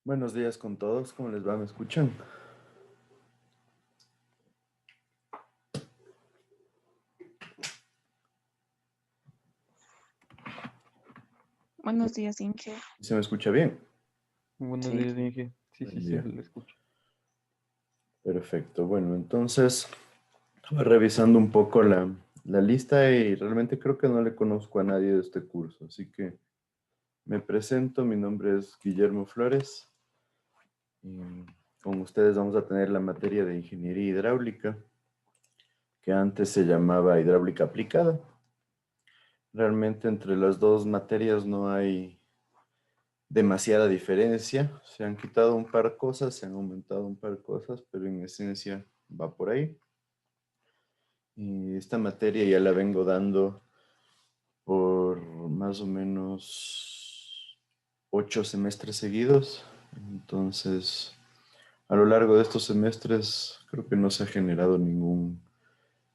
Buenos días con todos, ¿cómo les va? ¿Me escuchan? Buenos días, Inge. ¿Se me escucha bien? Buenos Sí, días, Inge. Sí, Buen sí, sí, día. lo escucho. Perfecto, bueno, entonces estaba revisando un poco la lista y realmente creo que no le conozco a nadie de este curso, así que me presento, mi nombre es Guillermo Flores y con ustedes vamos a tener la materia de ingeniería hidráulica, que antes se llamaba hidráulica aplicada. Realmente entre las dos materias no hay demasiada diferencia. Se han quitado un par de cosas, se han aumentado un par de cosas, pero en esencia va por ahí. Y esta materia ya la vengo dando por más o menos 8 semestres seguidos. Entonces, a lo largo de estos semestres creo que no se ha generado ningún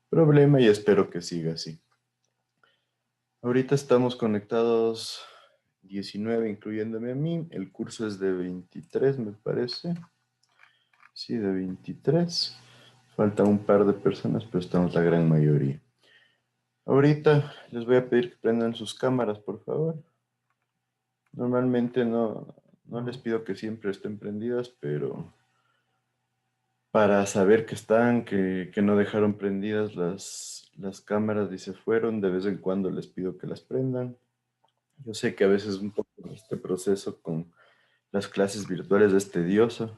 problema y espero que siga así. Ahorita estamos conectados 19, incluyéndome a mí. El curso es de 23, me parece. Sí, de 23. Falta un par de personas, pero estamos la gran mayoría. Ahorita les voy a pedir que prendan sus cámaras, por favor. Normalmente no les pido que siempre estén prendidas, pero para saber que están, que no dejaron prendidas las cámaras y se fueron, de vez en cuando les pido que las prendan. Yo sé que a veces un poco este proceso con las clases virtuales es tedioso.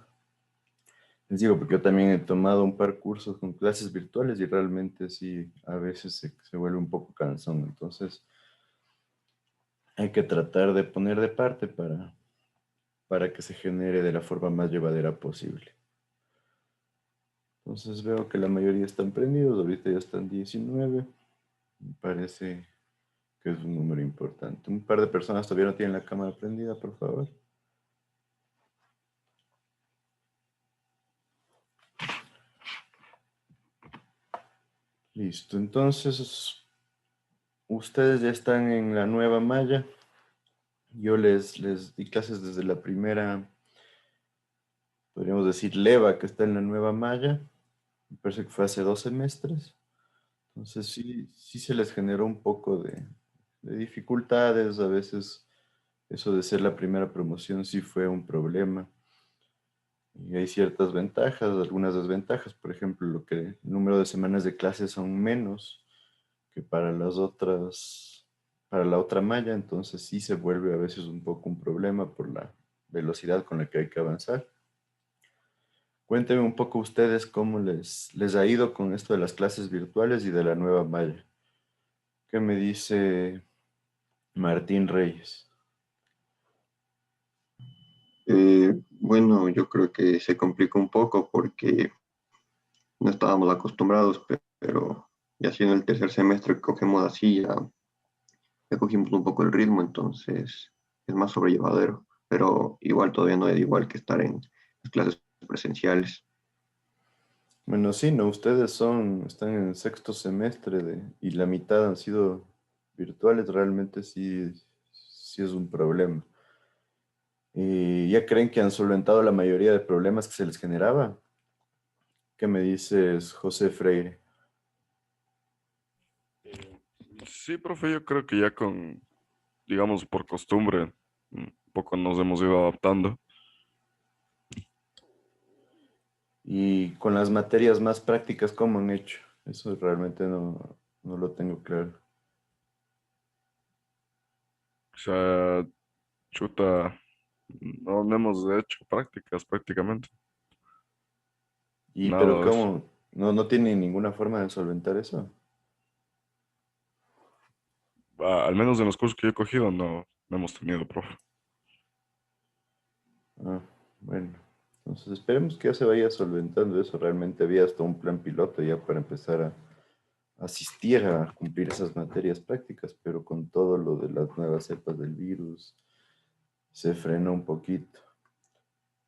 Les digo, porque yo también he tomado un par de cursos con clases virtuales y realmente sí, a veces se vuelve un poco cansón. Entonces, hay que tratar de poner de parte para que se genere de la forma más llevadera posible. Entonces, veo que la mayoría están prendidos, ahorita ya están 19. Me parece que es un número importante. Un par de personas todavía no tienen la cámara prendida, por favor. Listo, entonces ustedes ya están en la nueva malla. Yo les di clases desde la primera, podríamos decir, leva que está en la nueva malla. Me parece que fue hace 2 semestres. Entonces sí se les generó un poco de dificultades. A veces eso de ser la primera promoción sí fue un problema. Y hay ciertas ventajas, algunas desventajas. Por ejemplo, lo que el número de semanas de clases son menos que para las otras, para la otra malla. Entonces sí se vuelve a veces un poco un problema por la velocidad con la que hay que avanzar. Cuéntenme un poco ustedes cómo les ha ido con esto de las clases virtuales y de la nueva malla. ¿Qué me dice Martín Reyes? Bueno, yo creo que se complica un poco porque no estábamos acostumbrados, pero ya siendo el tercer semestre que cogemos así, ya cogimos un poco el ritmo, entonces es más sobrellevadero, pero igual todavía no es igual que estar en las clases presenciales. Bueno, sí, no, ustedes están en el sexto semestre y la mitad han sido virtuales, realmente sí es un problema. ¿Y ya creen que han solventado la mayoría de problemas que se les generaba? ¿Qué me dices, José Freire? Sí, profe, yo creo que ya digamos, por costumbre, un poco nos hemos ido adaptando. Y con las materias más prácticas, ¿cómo han hecho? Eso realmente no lo tengo claro. O sea, chuta, no hemos hecho prácticas prácticamente. Pero Nada de eso. ¿cómo? ¿No tienen ninguna forma de solventar eso? Al menos en los cursos que yo he cogido, no hemos tenido, profe. Ah, bueno. Entonces esperemos que ya se vaya solventando eso. Realmente había hasta un plan piloto ya para empezar a asistir a cumplir esas materias prácticas, pero con todo lo de las nuevas cepas del virus se frenó un poquito.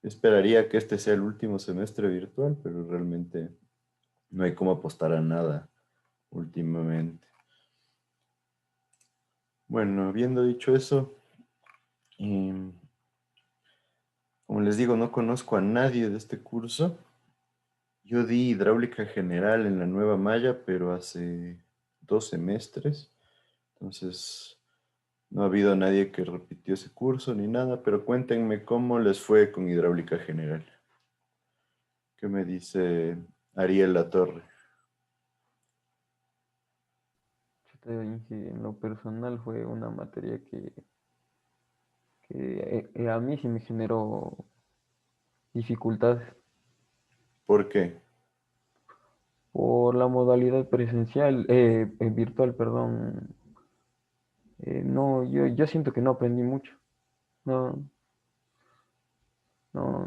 Esperaría que este sea el último semestre virtual, pero realmente no hay cómo apostar a nada últimamente. Bueno, habiendo dicho eso, em, Como les digo, no conozco a nadie de este curso. Yo di hidráulica general en la nueva malla, pero hace 2 semestres. Entonces, no ha habido nadie que repitió ese curso ni nada, pero cuéntenme cómo les fue con hidráulica general. ¿Qué me dice Ariel Latorre? Chuta, Inge, en lo personal fue una materia que a mí sí me generó dificultades ¿Por qué? por la modalidad presencial, virtual, perdón. No, yo siento que no aprendí mucho. No, no,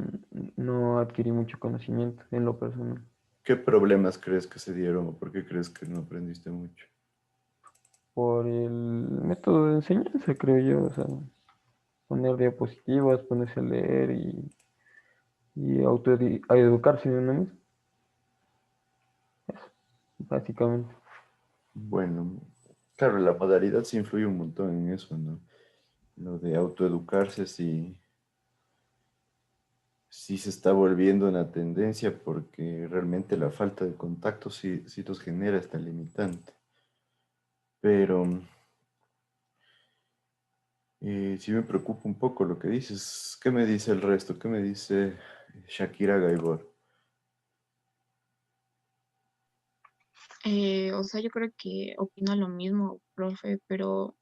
no adquirí mucho conocimiento en lo personal. ¿Qué problemas crees que se dieron o por qué crees que no aprendiste mucho? Por el método de enseñanza, creo yo. O sea, poner diapositivas, ponerse a leer y a educarse de uno mismo, básicamente. Bueno, claro, la modalidad sí influye un montón en eso, ¿no? Lo de autoeducarse sí se está volviendo una tendencia porque realmente la falta de contacto sí nos genera esta limitante. Pero sí me preocupa un poco lo que dices. ¿Qué me dice el resto? ¿Qué me dice Shakira Gaibor? O sea, yo creo que opino lo mismo, profe, pero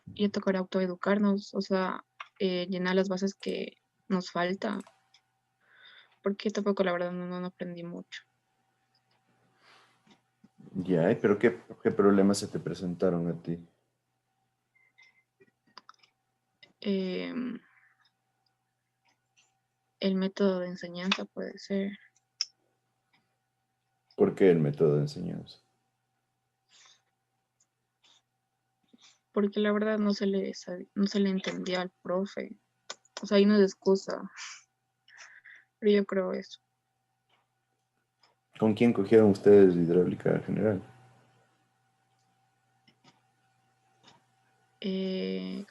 ya tocará autoeducarnos, o sea, llenar las bases que nos falta, porque tampoco la verdad no aprendí mucho. Ya, pero ¿qué problemas se te presentaron a ti? Em, el método de enseñanza puede ser, ¿Por qué el método de enseñanza? porque la verdad no se le entendía al profe, o sea, ahí no es excusa, pero yo creo eso, ¿Con quién cogieron ustedes hidráulica general?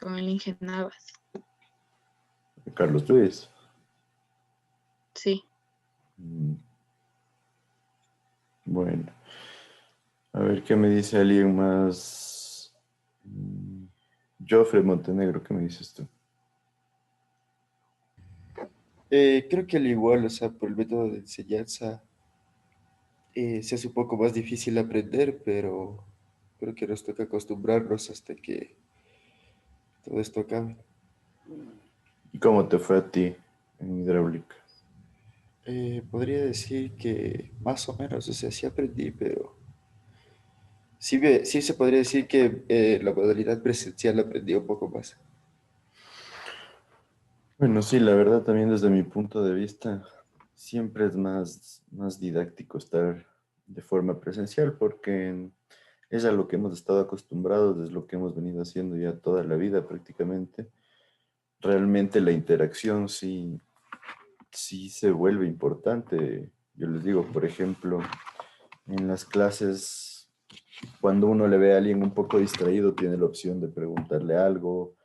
con el ingenavas, Carlos Luis. sí. Mm, Bueno, a ver qué me dice alguien más. Joffre Montenegro, ¿qué me dices tú? Creo que al igual, o sea, por el método de enseñanza se hace un poco más difícil aprender, pero creo que nos toca acostumbrarnos hasta que todo esto acabe. ¿Y cómo te fue a ti en hidráulica? Podría decir que más o menos, o sea, sí aprendí, pero sí se podría decir que la modalidad presencial aprendí un poco más. Bueno, sí, la verdad también desde mi punto de vista siempre es más didáctico estar de forma presencial porque es a lo que hemos estado acostumbrados, es lo que hemos venido haciendo ya toda la vida prácticamente. Realmente la interacción sí se vuelve importante. Yo les digo, por ejemplo, en las clases, cuando uno le ve a alguien un poco distraído, tiene la opción de preguntarle algo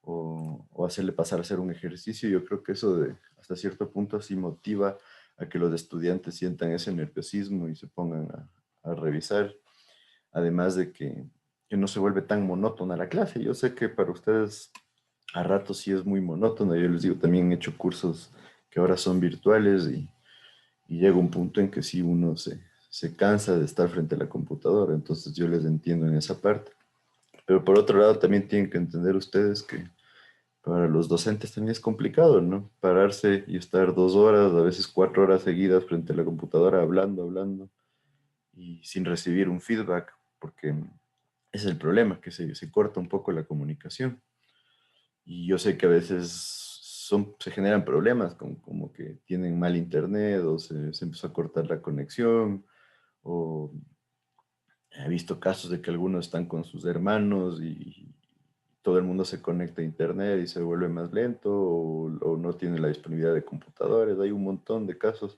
o hacerle pasar a hacer un ejercicio. Yo creo que eso hasta cierto punto sí motiva a que los estudiantes sientan ese nerviosismo y se pongan a revisar. Además de que no se vuelve tan monótona la clase. Yo sé que para ustedes a ratos sí es muy monótono. Yo les digo, también he hecho cursos que ahora son virtuales y llega un punto en que sí uno se cansa de estar frente a la computadora. Entonces yo les entiendo en esa parte. Pero por otro lado también tienen que entender ustedes que para los docentes también es complicado, ¿no? Pararse y estar 2 horas, a veces 4 horas seguidas frente a la computadora hablando y sin recibir un feedback, porque ese es el problema, que se corta un poco la comunicación. Y yo sé que a veces se generan problemas, como que tienen mal internet o se empezó a cortar la conexión, o he visto casos de que algunos están con sus hermanos y todo el mundo se conecta a internet y se vuelve más lento o no tiene la disponibilidad de computadores. Hay un montón de casos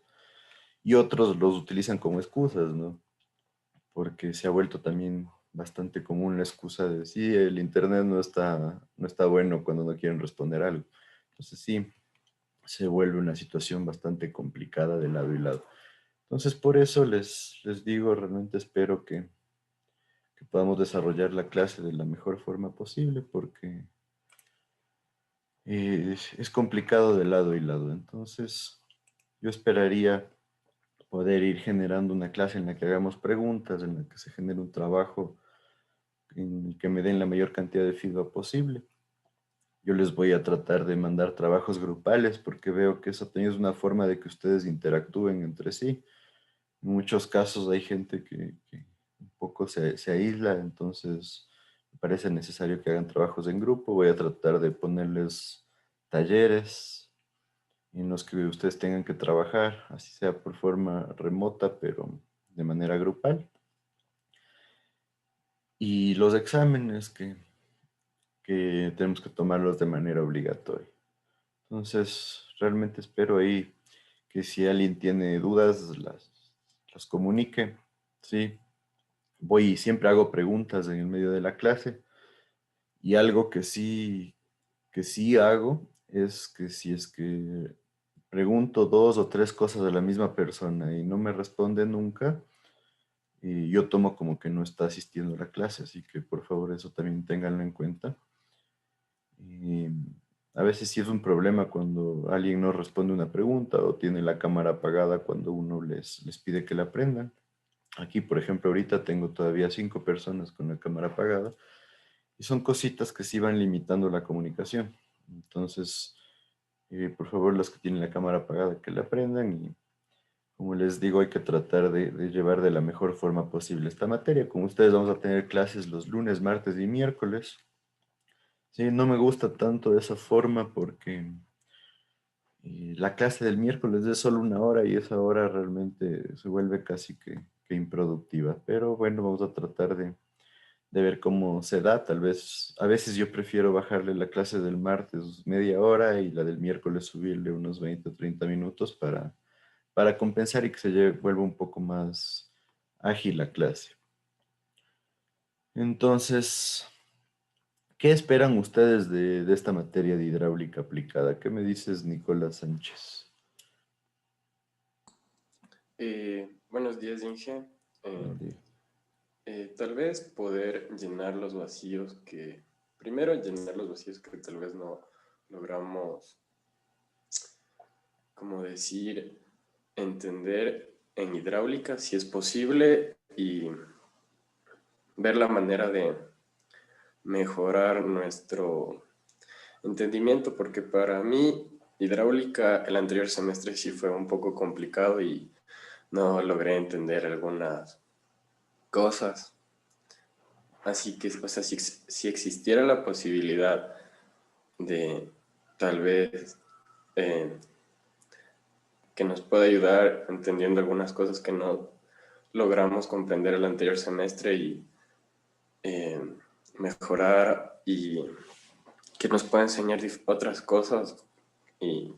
y otros los utilizan como excusas, ¿no? Porque se ha vuelto también bastante común la excusa de sí, el internet no está bueno cuando no quieren responder algo. Entonces sí, se vuelve una situación bastante complicada de lado y lado. Entonces, por eso les digo, realmente espero que podamos desarrollar la clase de la mejor forma posible, porque es complicado de lado y lado. Entonces, yo esperaría poder ir generando una clase en la que hagamos preguntas, en la que se genere un trabajo en el que me den la mayor cantidad de feedback posible. Yo les voy a tratar de mandar trabajos grupales porque veo que eso también es una forma de que ustedes interactúen entre sí. En muchos casos hay gente que un poco se aísla, entonces me parece necesario que hagan trabajos en grupo. Voy a tratar de ponerles talleres en los que ustedes tengan que trabajar, así sea por forma remota, pero de manera grupal. Y los exámenes que tenemos que tomarlos de manera obligatoria. Entonces, realmente espero ahí que si alguien tiene dudas, las comunique. Sí, voy y siempre hago preguntas en el medio de la clase. Y algo que sí hago es que si es que pregunto dos o tres cosas a la misma persona y no me responde nunca, y yo tomo como que no está asistiendo a la clase, así que por favor eso también ténganlo en cuenta. Y a veces sí es un problema cuando alguien no responde una pregunta o tiene la cámara apagada cuando uno les pide que la prendan. Aquí, por ejemplo, ahorita tengo todavía 5 personas con la cámara apagada y son cositas que sí van limitando la comunicación. Entonces, por favor, los que tienen la cámara apagada, que la prendan y, como les digo, hay que tratar de llevar de la mejor forma posible esta materia. Con ustedes vamos a tener clases los lunes, martes y miércoles. Sí, no me gusta tanto de esa forma porque la clase del miércoles es solo 1 hora y esa hora realmente se vuelve casi que improductiva. Pero bueno, vamos a tratar de ver cómo se da. Tal vez, a veces yo prefiero bajarle la clase del martes media hora y la del miércoles subirle unos 20 o 30 minutos para compensar y que vuelva un poco más ágil la clase. Entonces, ¿qué esperan ustedes de esta materia de hidráulica aplicada? ¿Qué me dices, Nicolás Sánchez? Buenos días, Inge. Vale. Tal vez poder llenar los vacíos primero llenar los vacíos que tal vez no logramos, como decir, entender en hidráulica, si es posible, y ver la manera de mejorar nuestro entendimiento, porque para mí hidráulica el anterior semestre sí fue un poco complicado y no logré entender algunas cosas. Así que, o sea, si existiera la posibilidad de tal vez que nos pueda ayudar entendiendo algunas cosas que no logramos comprender el anterior semestre y eh, mejorar, y que nos pueda enseñar otras cosas y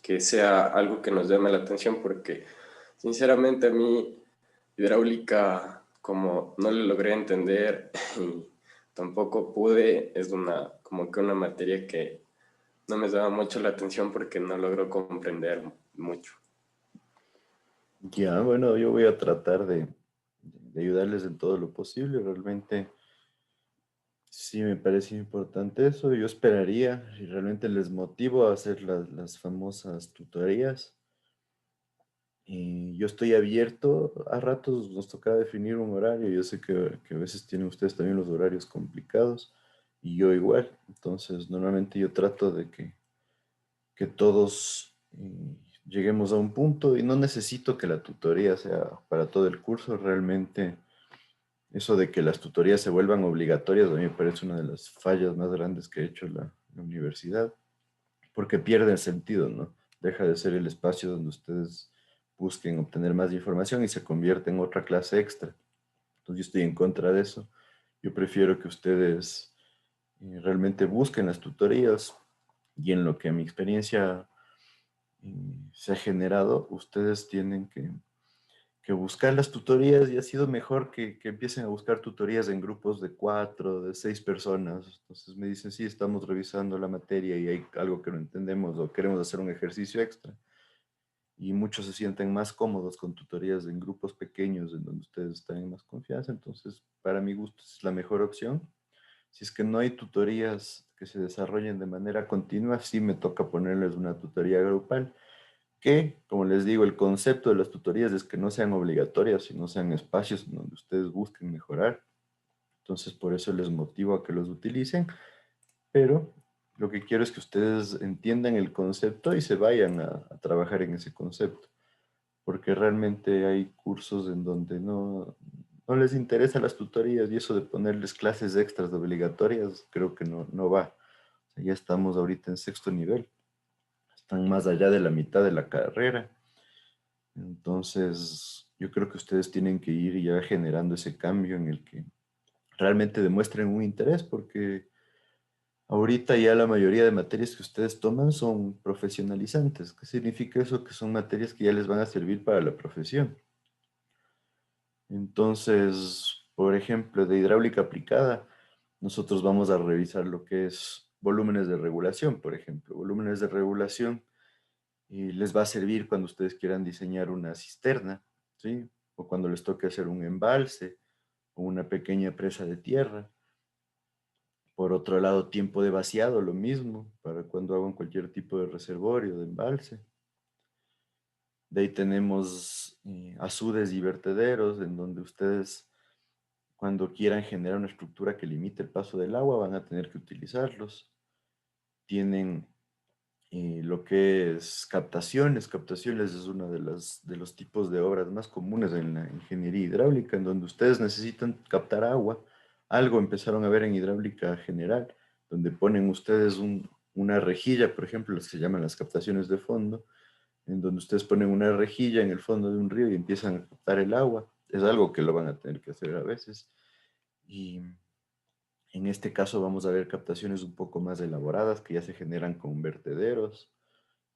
que sea algo que nos llame la atención, porque sinceramente a mí hidráulica, como no le logré entender y tampoco pude, es como que una materia que no me llama mucho la atención porque no logro comprender mucho. Ya, bueno, yo voy a tratar de ayudarles en todo lo posible. Realmente sí me parece importante eso. Yo esperaría y realmente les motivo a hacer las famosas tutorías. Y yo estoy abierto, a ratos nos toca definir un horario. Yo sé que a veces tienen ustedes también los horarios complicados y yo igual. Entonces, normalmente yo trato de que todos lleguemos a un punto y no necesito que la tutoría sea para todo el curso. Realmente, eso de que las tutorías se vuelvan obligatorias a mí me parece una de las fallas más grandes que ha hecho la universidad, porque pierde el sentido, ¿no? Deja de ser el espacio donde ustedes busquen obtener más información y se convierte en otra clase extra. Entonces yo estoy en contra de eso. Yo prefiero que ustedes realmente busquen las tutorías y en lo que a mi experiencia se ha generado, ustedes tienen que que buscar las tutorías y ha sido mejor que empiecen a buscar tutorías en grupos de 4, de 6 personas. Entonces me dicen, sí, estamos revisando la materia y hay algo que no entendemos o queremos hacer un ejercicio extra. Y muchos se sienten más cómodos con tutorías en grupos pequeños en donde ustedes están en más confianza. Entonces, para mi gusto, es la mejor opción. Si es que no hay tutorías que se desarrollen de manera continua, sí me toca ponerles una tutoría grupal, que, como les digo, el concepto de las tutorías es que no sean obligatorias, sino sean espacios en donde ustedes busquen mejorar. Entonces, por eso les motivo a que los utilicen, pero lo que quiero es que ustedes entiendan el concepto y se vayan a trabajar en ese concepto, porque realmente hay cursos en donde no les interesan las tutorías y eso de ponerles clases extras obligatorias, creo que no va. O sea, ya estamos ahorita en sexto nivel, están más allá de la mitad de la carrera. Entonces, yo creo que ustedes tienen que ir ya generando ese cambio en el que realmente demuestren un interés, porque ahorita ya la mayoría de materias que ustedes toman son profesionalizantes. ¿Qué significa eso? Que son materias que ya les van a servir para la profesión. Entonces, por ejemplo, de hidráulica aplicada, nosotros vamos a revisar lo que es volúmenes de regulación, por ejemplo. Volúmenes de regulación y les va a servir cuando ustedes quieran diseñar una cisterna, ¿sí? O cuando les toque hacer un embalse o una pequeña presa de tierra. Por otro lado, tiempo de vaciado, lo mismo, para cuando hagan cualquier tipo de reservorio, de embalse. De ahí tenemos azudes y vertederos, en donde ustedes, cuando quieran generar una estructura que limite el paso del agua, van a tener que utilizarlos. Tienen lo que es captaciones. Captaciones es uno de los tipos de obras más comunes en la ingeniería hidráulica, en donde ustedes necesitan captar agua. Algo empezaron a ver en hidráulica general, donde ponen ustedes una rejilla, por ejemplo, las que se llaman las captaciones de fondo, en donde ustedes ponen una rejilla en el fondo de un río y empiezan a captar el agua. Es algo que lo van a tener que hacer a veces. Y en este caso vamos a ver captaciones un poco más elaboradas que ya se generan con vertederos,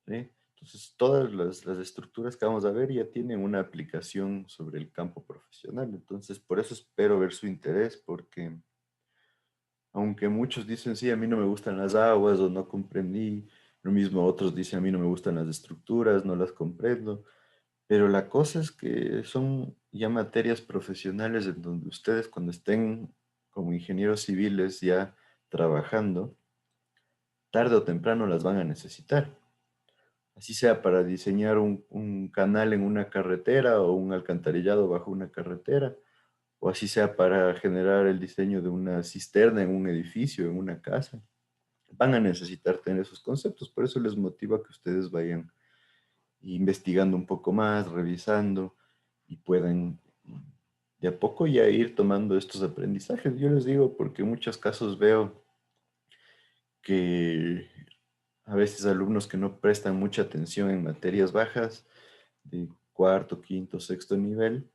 ¿sí? Entonces, todas las estructuras que vamos a ver ya tienen una aplicación sobre el campo profesional. Entonces, por eso espero ver su interés, porque aunque muchos dicen, sí, a mí no me gustan las aguas o no comprendí, lo mismo otros dicen, a mí no me gustan las estructuras, no las comprendo, pero la cosa es que son ya materias profesionales en donde ustedes cuando estén como ingenieros civiles ya trabajando, tarde o temprano las van a necesitar. Así sea para diseñar un canal en una carretera o un alcantarillado bajo una carretera, o así sea para generar el diseño de una cisterna en un edificio, en una casa. Van a necesitar tener esos conceptos, por eso les motiva que ustedes vayan investigando un poco más, revisando y puedan de a poco ya ir tomando estos aprendizajes. Yo les digo porque en muchos casos veo que a veces alumnos que no prestan mucha atención en materias bajas, de cuarto, quinto, sexto nivel,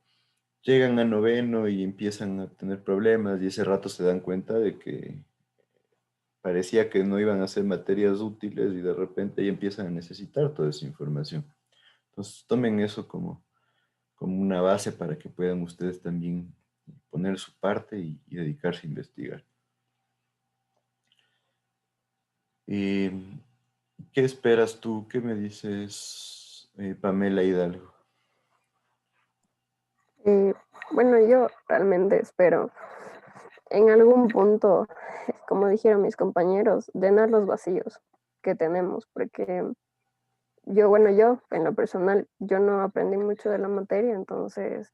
llegan a noveno y empiezan a tener problemas y ese rato se dan cuenta de que parecía que no iban a ser materias útiles y de repente ya empiezan a necesitar toda esa información. Entonces tomen eso como una base para que puedan ustedes también poner su parte y dedicarse a investigar. Eh, ¿Qué esperas tú? ¿Qué me dices, Pamela Hidalgo? Eh, bueno, yo realmente espero en algún punto, como dijeron mis compañeros, llenar los vacíos que tenemos, porque yo en lo personal, yo no aprendí mucho de la materia, entonces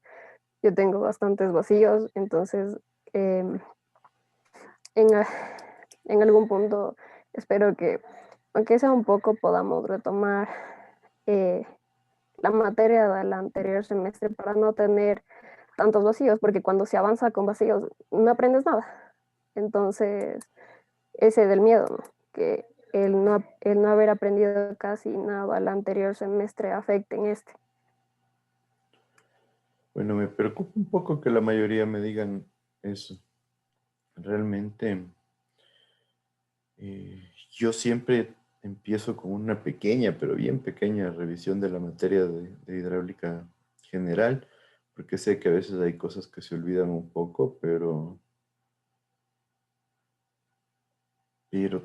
yo tengo bastantes vacíos, entonces em, en, a- en algún punto espero que, aunque sea un poco, podamos retomar eh, la materia del anterior semestre para no tener tantos vacíos, porque cuando se avanza con vacíos no aprendes nada. Entonces, ese del miedo, ¿no? Que el no haber aprendido casi nada el anterior semestre afecte en este. Bueno, me preocupa un poco que la mayoría me digan eso. Realmente, yo siempre empiezo con una pequeña, pero bien pequeña revisión de la materia de hidráulica general, porque sé que a veces hay cosas que se olvidan un poco, pero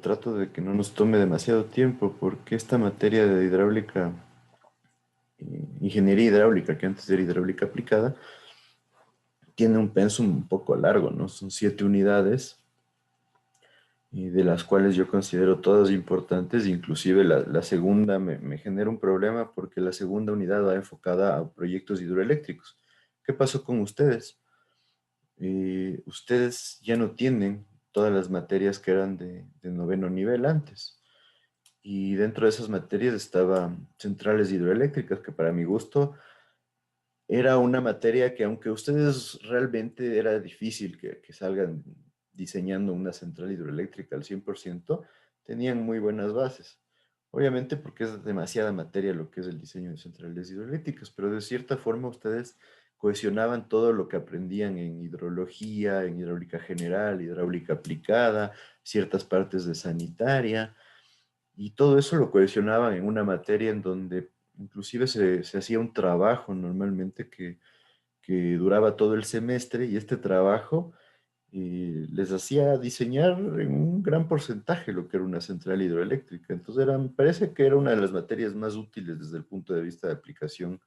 trato de que no nos tome demasiado tiempo, porque esta materia de hidráulica, ingeniería hidráulica, que antes era hidráulica aplicada, tiene un pensum un poco largo, ¿no? Son 7 unidades, y de las cuales yo considero todas importantes, inclusive la segunda me genera un problema porque la segunda unidad va enfocada a proyectos hidroeléctricos. ¿Qué pasó con ustedes? Ustedes ya no tienen todas las materias que eran de noveno nivel antes. Y dentro de esas materias estaban centrales hidroeléctricas, que para mi gusto era una materia que aunque ustedes realmente era difícil que salgan diseñando una central hidroeléctrica al 100%, tenían muy buenas bases. Obviamente porque es demasiada materia lo que es el diseño de centrales hidroeléctricas, pero de cierta forma ustedes cohesionaban todo lo que aprendían en hidrología, en hidráulica general, hidráulica aplicada, ciertas partes de sanitaria, y todo eso lo cohesionaban en una materia en donde inclusive se hacía un trabajo normalmente que duraba todo el semestre, y este trabajo les hacía diseñar en un gran porcentaje lo que era una central hidroeléctrica. Entonces me parece que era una de las materias más útiles desde el punto de vista de aplicación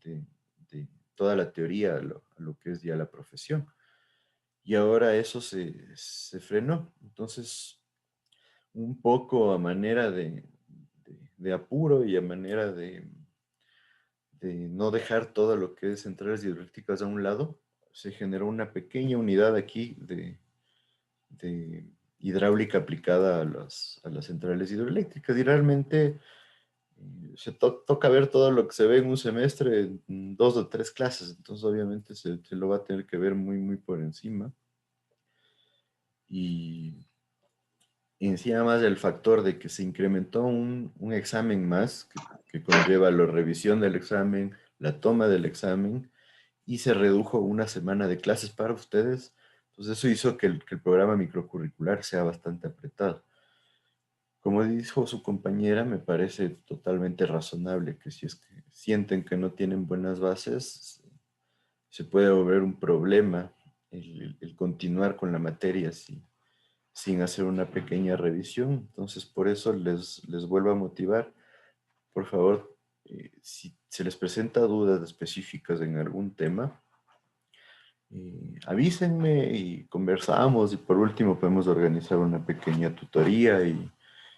de, de toda la teoría a lo que es ya la profesión. Y ahora eso se frenó. Entonces, un poco a manera de apuro y a manera de no dejar todo lo que es centrales hidroeléctricas a un lado, se generó una pequeña unidad aquí de hidráulica aplicada a las centrales hidroeléctricas, y realmente toca ver todo lo que se ve en un semestre en 2 o 3 clases, entonces obviamente se lo va a tener que ver muy, muy por encima. Y encima más el factor de que se incrementó un examen más que conlleva la revisión del examen, la toma del examen, y se redujo una semana de clases para ustedes. Entonces eso hizo que el programa microcurricular sea bastante apretado. Como dijo su compañera, me parece totalmente razonable que si es que sienten que no tienen buenas bases, se puede volver un problema el continuar con la materia sin hacer una pequeña revisión. Entonces, por eso les vuelvo a motivar. Por favor, si se les presenta dudas específicas en algún tema, avísenme y conversamos, y por último podemos organizar una pequeña tutoría. Y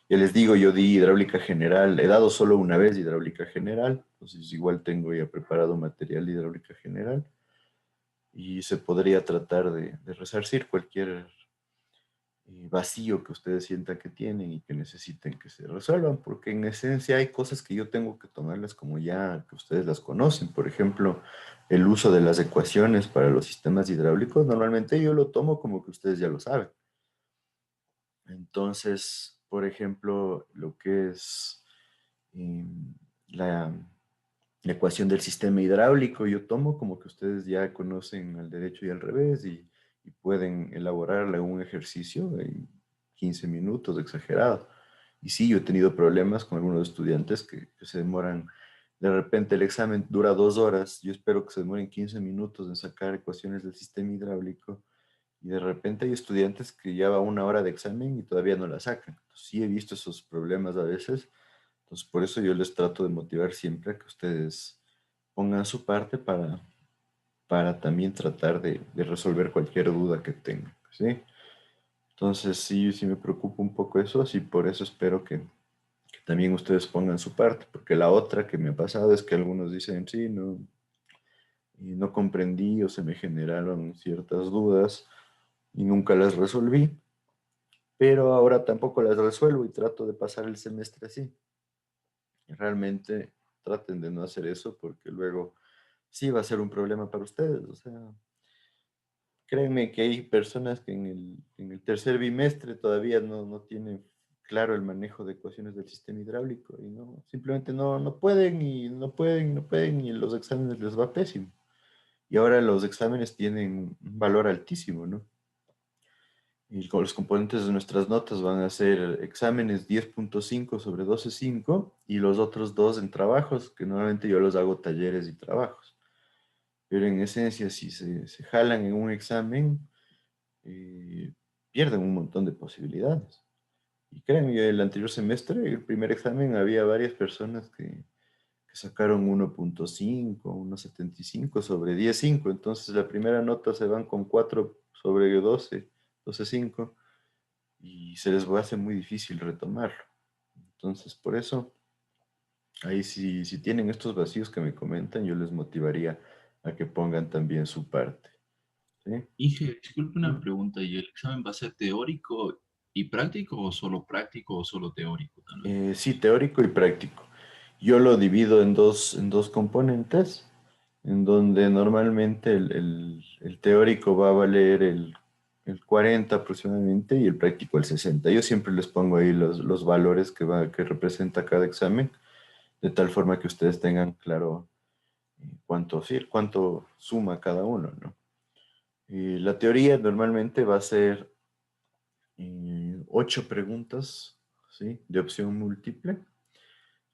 ya les digo, yo di hidráulica general, he dado solo una vez hidráulica general, entonces igual tengo ya preparado material de hidráulica general, y se podría tratar de resarcir cualquier vacío que ustedes sientan que tienen y que necesiten que se resuelvan, porque en esencia hay cosas que yo tengo que tomarlas como ya que ustedes las conocen. Por ejemplo, el uso de las ecuaciones para los sistemas hidráulicos, normalmente yo lo tomo como que ustedes ya lo saben. Entonces, por ejemplo, lo que es la, la ecuación del sistema hidráulico, yo tomo como que ustedes ya conocen al derecho y al revés, y pueden elaborarla en un ejercicio en 15 minutos, exagerado. Y sí, yo he tenido problemas con algunos estudiantes que se demoran, de repente el examen dura 2 horas, yo espero que se demoren 15 minutos en sacar ecuaciones del sistema hidráulico, y de repente hay estudiantes que lleva 1 hora de examen y todavía no la sacan. Entonces, sí he visto esos problemas a veces. Entonces, por eso yo les trato de motivar siempre a que ustedes pongan su parte para también tratar de resolver cualquier duda que tengan, ¿sí? Entonces, sí me preocupa un poco eso, así por eso espero que también ustedes pongan su parte, porque la otra que me ha pasado es que algunos dicen, sí, no, y no comprendí o se me generaron ciertas dudas y nunca las resolví, pero ahora tampoco las resuelvo y trato de pasar el semestre así. Realmente traten de no hacer eso, porque luego sí va a ser un problema para ustedes. O sea, créanme que hay personas que en el tercer bimestre todavía no tienen claro el manejo de ecuaciones del sistema hidráulico, y no, simplemente no pueden y no pueden y no pueden, y en los exámenes les va pésimo. Y ahora los exámenes tienen un valor altísimo, ¿no? Y con los componentes de nuestras notas van a ser exámenes 10.5 sobre 12.5, y los otros dos en trabajos, que normalmente yo los hago talleres y trabajos. pero en esencia si se jalan en un examen, pierden un montón de posibilidades. Y créanme, el anterior semestre, el primer examen, había varias personas que sacaron 1.5, 1.75 sobre 10.5. Entonces la primera nota se van con 4 sobre 12, 12.5, y se les va a hacer muy difícil retomarlo. Entonces, por eso, ahí si tienen estos vacíos que me comentan, yo les motivaría a que pongan también su parte. ¿Sí? Inge, disculpe una pregunta. ¿Y el examen va a ser teórico y práctico o solo teórico también? Sí, teórico y práctico. Yo lo divido en dos componentes, en donde normalmente el teórico va a valer el 40 aproximadamente y el práctico el 60. Yo siempre les pongo ahí los valores que representa cada examen, de tal forma que ustedes tengan claro cuánto suma cada uno, ¿no? Y la teoría normalmente va a ser 8 preguntas, ¿sí? De opción múltiple.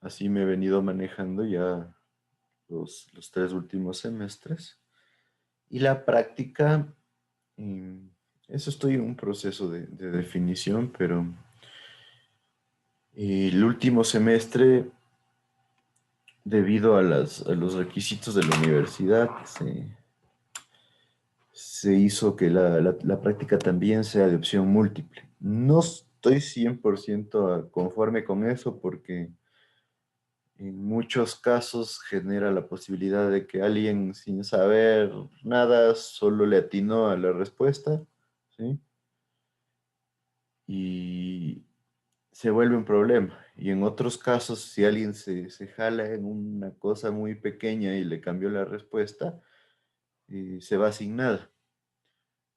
Así me he venido manejando ya los 3 últimos semestres. Y la práctica, mm, eso estoy en un proceso de definición, pero el último semestre, debido a los requisitos de la universidad, se hizo que la práctica también sea de opción múltiple. No estoy 100% conforme con eso porque en muchos casos genera la posibilidad de que alguien sin saber nada solo le atinó a la respuesta, ¿sí? Y se vuelve un problema. Y en otros casos, si alguien se jala en una cosa muy pequeña y le cambió la respuesta, se va sin nada.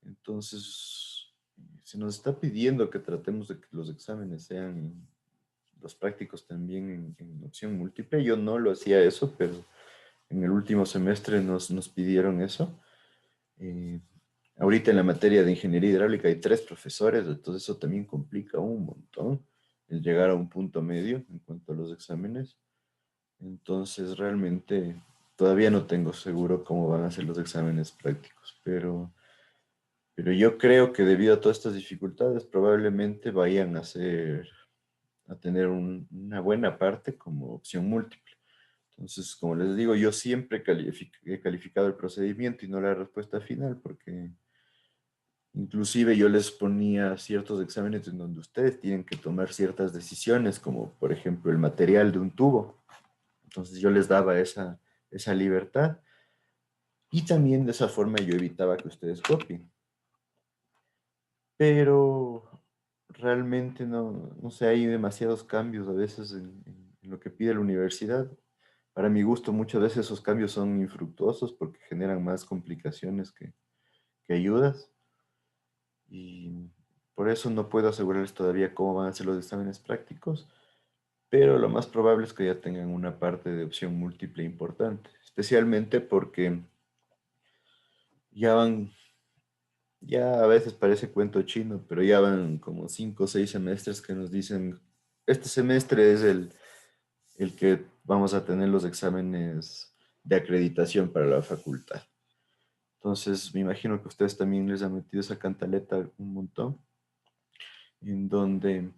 Entonces, se nos está pidiendo que tratemos de que los exámenes sean los prácticos también en opción múltiple. Yo no lo hacía eso, pero en el último semestre nos pidieron eso. Eh, Ahorita en la materia de ingeniería hidráulica hay 3 profesores, entonces eso también complica un montón el llegar a un punto medio en cuanto a los exámenes. Entonces realmente todavía no tengo seguro cómo van a ser los exámenes prácticos, pero yo creo que debido a todas estas dificultades probablemente vayan a tener una buena parte como opción múltiple. Entonces, como les digo, yo siempre he calificado el procedimiento y no la respuesta final, porque inclusive yo les ponía ciertos exámenes en donde ustedes tienen que tomar ciertas decisiones, como por ejemplo el material de un tubo. Entonces yo les daba esa libertad y también de esa forma yo evitaba que ustedes copien. Pero realmente no sé, hay demasiados cambios a veces en lo que pide la universidad. Para mi gusto, muchas veces esos cambios son infructuosos porque generan más complicaciones que ayudas. Y por eso no puedo asegurarles todavía cómo van a ser los exámenes prácticos, pero lo más probable es que ya tengan una parte de opción múltiple importante, especialmente porque ya van, ya a veces parece cuento chino, pero ya van como 5 o 6 semestres que nos dicen, este semestre es el que vamos a tener los exámenes de acreditación para la facultad. Entonces, me imagino que a ustedes también les han metido esa cantaleta un montón, en donde,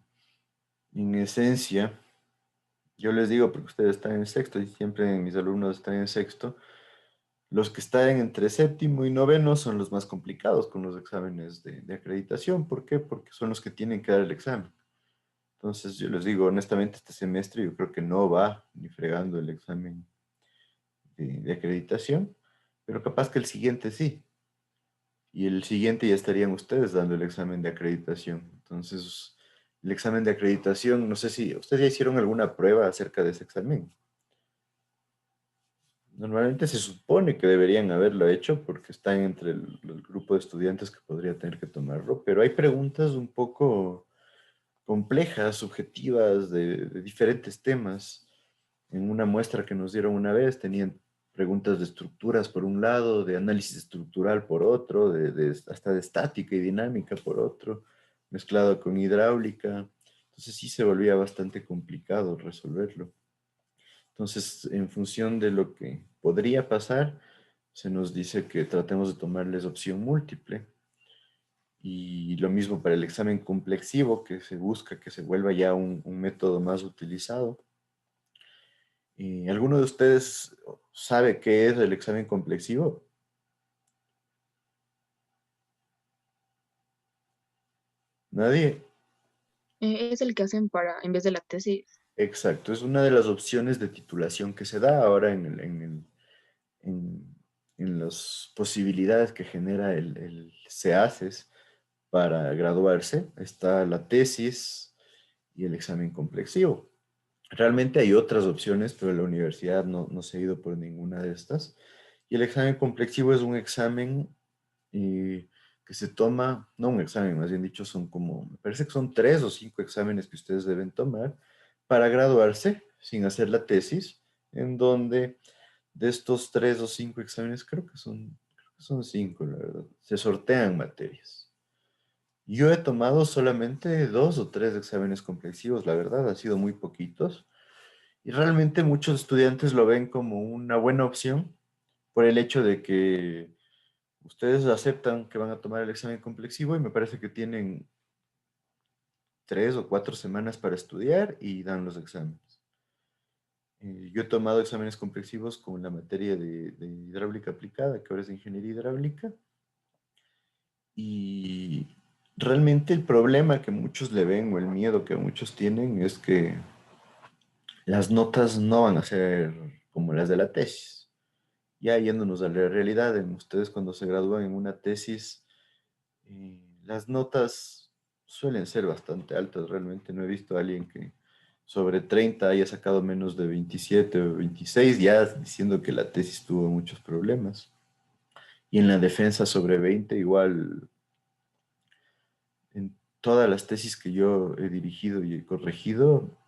en esencia, yo les digo, porque ustedes están en sexto y siempre mis alumnos están en sexto, los que están entre séptimo y noveno son los más complicados con los exámenes de acreditación. ¿Por qué? Porque son los que tienen que dar el examen. Entonces, yo les digo, honestamente, este semestre yo creo que no va ni fregando el examen de acreditación, pero capaz que el siguiente sí. Y el siguiente ya estarían ustedes dando el examen de acreditación. Entonces, el examen de acreditación, no sé si ustedes ya hicieron alguna prueba acerca de ese examen. Normalmente se supone que deberían haberlo hecho porque están entre el grupo de estudiantes que podría tener que tomarlo, pero hay preguntas un poco complejas, subjetivas, de diferentes temas. En una muestra que nos dieron una vez, tenían preguntas de estructuras por un lado, de análisis estructural por otro, hasta de estática y dinámica por otro, mezclado con hidráulica. Entonces sí se volvía bastante complicado resolverlo. Entonces, en función de lo que podría pasar, se nos dice que tratemos de tomarles opción múltiple. Y lo mismo para el examen complexivo, que se busca que se vuelva ya un método más utilizado. ¿Alguno de ustedes sabe qué es el examen complexivo? ¿Nadie? Es el que hacen para, en vez de la tesis. Exacto, es una de las opciones de titulación que se da ahora en las posibilidades que genera el CEACES para graduarse. Está la tesis y el examen complexivo. Realmente hay otras opciones, pero la universidad no se ha ido por ninguna de estas. Y el examen complexivo es un examen que se toma, no un examen, más bien dicho, son como, me parece que son 3 o 5 exámenes que ustedes deben tomar para graduarse sin hacer la tesis, en donde de estos 3 o 5 exámenes, creo que son 5, la verdad, se sortean materias. Yo he tomado solamente 2 o 3 exámenes complexivos, la verdad, han sido muy poquitos. Y realmente muchos estudiantes lo ven como una buena opción por el hecho de que ustedes aceptan que van a tomar el examen complexivo y me parece que tienen 3 o 4 semanas para estudiar y dan los exámenes. Yo he tomado exámenes complexivos con la materia de hidráulica aplicada, que ahora es ingeniería hidráulica, y realmente el problema que muchos le ven o el miedo que muchos tienen es que las notas no van a ser como las de la tesis. Ya yéndonos a la realidad, ustedes cuando se gradúan en una tesis, las notas suelen ser bastante altas. Realmente no he visto a alguien que sobre 30 haya sacado menos de 27 o 26, ya diciendo que la tesis tuvo muchos problemas. Y en la defensa sobre 20, igual en todas las tesis que yo he dirigido y he corregido,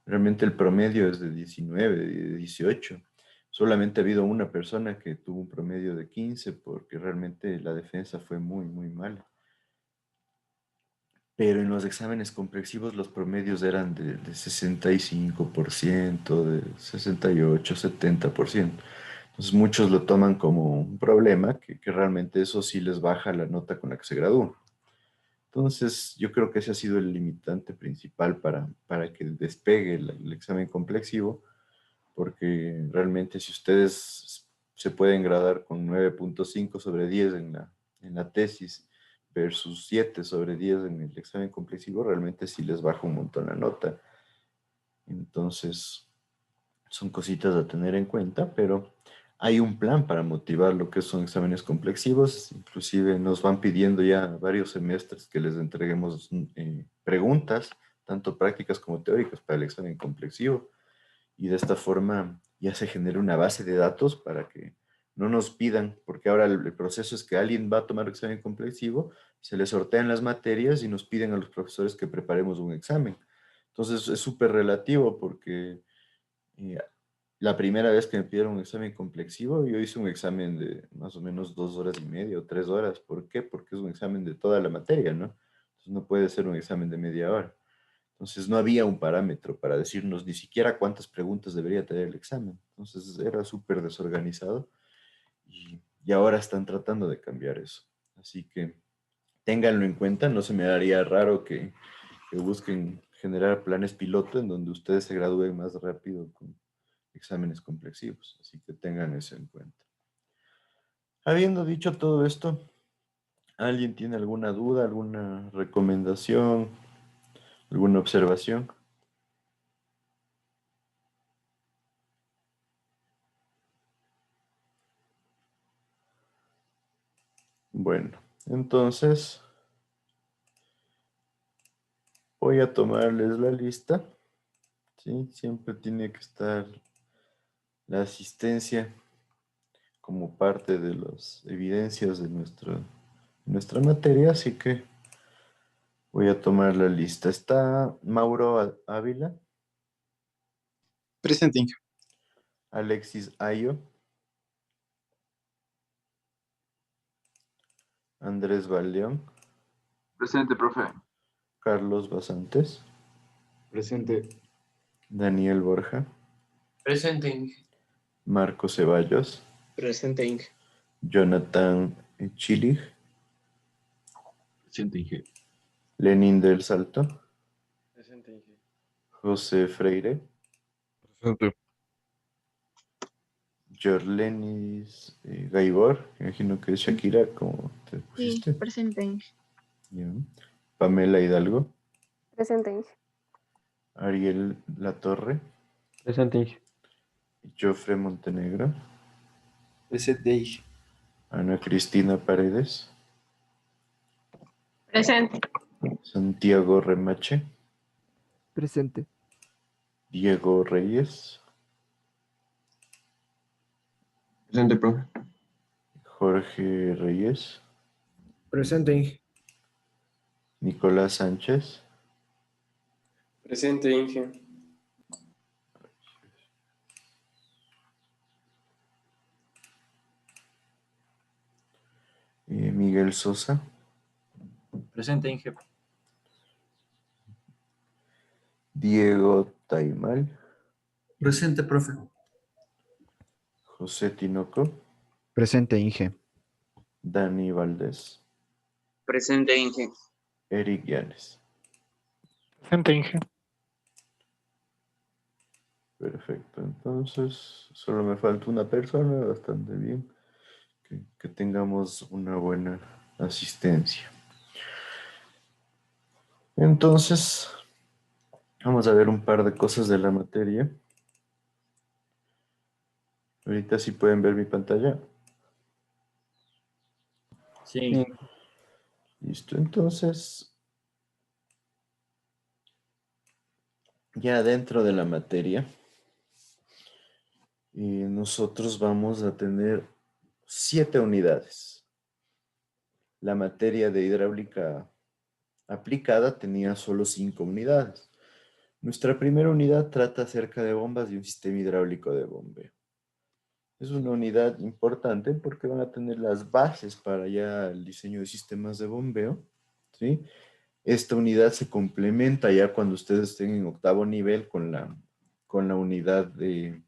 realmente el promedio es de 19, de 18. Solamente ha habido una persona que tuvo un promedio de 15 porque realmente la defensa fue muy, muy mala. Pero en los exámenes comprensivos los promedios eran de 65%, de 68, 70%. Entonces muchos lo toman como un problema, que realmente eso sí les baja la nota con la que se gradúan. Entonces yo creo que ese ha sido el limitante principal para que despegue el examen complexivo, porque realmente si ustedes se pueden gradar con 9.5 sobre 10 en la tesis versus 7 sobre 10 en el examen complexivo, realmente sí les baja un montón la nota. Entonces, son cositas a tener en cuenta, pero hay un plan para motivar lo que son exámenes complexivos. Inclusive nos van pidiendo ya varios semestres que les entreguemos preguntas, tanto prácticas como teóricas, para el examen complexivo y de esta forma ya se genera una base de datos para que no nos pidan, porque ahora el proceso es que alguien va a tomar examen complexivo, se le sortean las materias y nos piden a los profesores que preparemos un examen. Entonces es súper relativo porque eh, la primera vez que me pidieron un examen complexivo, yo hice un examen de más o menos 2 horas y media o 3 horas. ¿Por qué? Porque es un examen de toda la materia, ¿no? Entonces no puede ser un examen de media hora. Entonces no había un parámetro para decirnos ni siquiera cuántas preguntas debería tener el examen. Entonces era súper desorganizado y ahora están tratando de cambiar eso. Así que ténganlo en cuenta, no se me haría raro que busquen generar planes piloto en donde ustedes se gradúen más rápido con exámenes complexivos. Así que tengan eso en cuenta. Habiendo dicho todo esto, ¿alguien tiene alguna duda, alguna recomendación, alguna observación? Bueno, entonces voy a tomarles la lista. ¿Sí? Siempre tiene que estar la asistencia como parte de las evidencias de nuestra materia, así que voy a tomar la lista. Está Mauro Ávila, Presenting. Alexis Ayo, Andrés Valleón, Presente, profe. Carlos Basantes, Presente. Daniel Borja, Presenting. Marco Ceballos, Presenting. Jonathan Chilig, Presente, Inge. Lenin del Salto, Presente, Inge. José Freire, Presente. Jorlenis Gaibor, imagino que es Shakira, como te Sí, pusiste. presente. Ya. Pamela Hidalgo, Presente, Inge. Ariel Latorre, Presente, Inge. Jofre Montenegro, Presente, Inge. Ana Cristina Paredes, Presente. Santiago Remache, Presente. Diego Reyes, Presente, profe. Jorge Reyes, Presente, Inge. Nicolás Sánchez, Presente, Inge. Miguel Sosa, Presente, Inge. Diego Taimal, Presente, profe. José Tinoco, Presente, Inge. Dani Valdés, Presente, Inge. Eric Llanes. Presente, Inge. Perfecto, entonces solo me falta una persona, bastante bien, que tengamos una buena asistencia. Entonces, vamos a ver un par de cosas de la materia. Ahorita sí pueden ver mi pantalla. Sí. Listo, entonces, ya dentro de la materia, nosotros vamos a tener 7 unidades. La materia de hidráulica aplicada tenía solo 5 unidades. Nuestra primera unidad trata acerca de bombas y un sistema hidráulico de bombeo. Es una unidad importante porque van a tener las bases para ya el diseño de sistemas de bombeo, ¿sí? Esta unidad se complementa ya cuando ustedes estén en octavo nivel con la unidad de,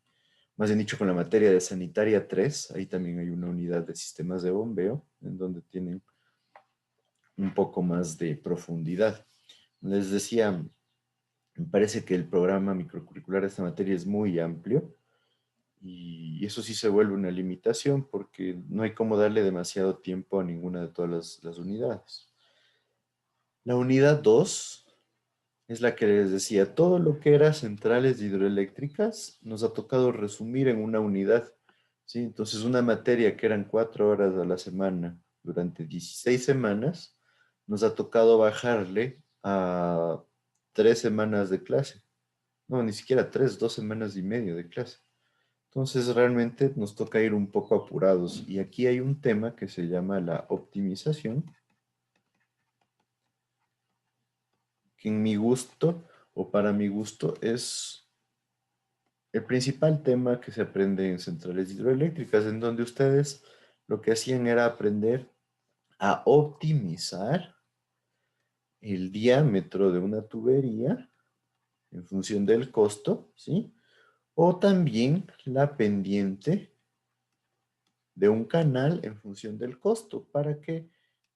más bien dicho, con la materia de sanitaria 3. Ahí también hay una unidad de sistemas de bombeo en donde tienen un poco más de profundidad. Les decía, me parece que el programa microcurricular de esta materia es muy amplio y eso sí se vuelve una limitación porque no hay cómo darle demasiado tiempo a ninguna de todas las unidades. La unidad 2 es la que les decía, todo lo que era centrales hidroeléctricas nos ha tocado resumir en una unidad, ¿sí? Entonces una materia que eran 4 horas a la semana durante 16 semanas, nos ha tocado bajarle a 3 semanas de clase. No, ni siquiera 3, 2 semanas y media de clase. Entonces realmente nos toca ir un poco apurados. Y aquí hay un tema que se llama la optimización, que en mi gusto o para mi gusto es el principal tema que se aprende en centrales hidroeléctricas, en donde ustedes lo que hacían era aprender a optimizar el diámetro de una tubería en función del costo, ¿sí? O también la pendiente de un canal en función del costo para que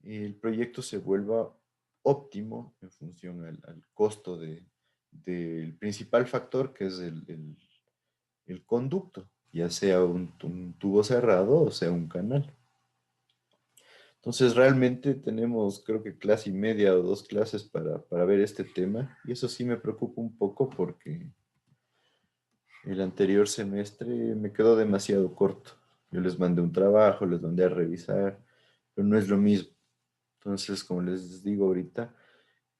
el proyecto se vuelva óptimo en función al costo del principal factor que es el conducto, ya sea un tubo cerrado o sea un canal. Entonces realmente tenemos creo que clase y media o 2 clases para ver este tema y eso sí me preocupa un poco porque el anterior semestre me quedó demasiado corto. Yo les mandé un trabajo, les mandé a revisar, pero no es lo mismo. Entonces, como les digo ahorita,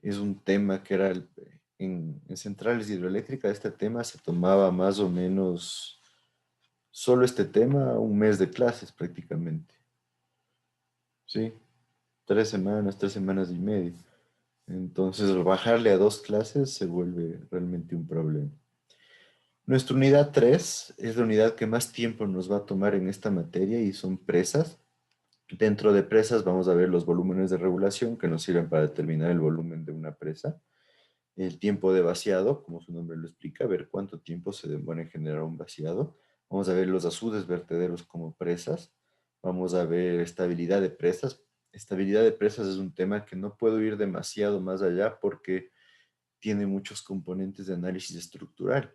es un tema que era en centrales hidroeléctricas, este tema se tomaba más o menos, solo este tema, un mes de clases prácticamente. ¿Sí? 3 semanas y media. Entonces, bajarle a 2 clases se vuelve realmente un problema. Nuestra unidad 3 es la unidad que más tiempo nos va a tomar en esta materia y son presas. Dentro de presas vamos a ver los volúmenes de regulación que nos sirven para determinar el volumen de una presa. El tiempo de vaciado, como su nombre lo explica, ver cuánto tiempo se demora en generar un vaciado. Vamos a ver los azudes vertederos como presas. Vamos a ver estabilidad de presas. Estabilidad de presas es un tema que no puedo ir demasiado más allá porque tiene muchos componentes de análisis estructural.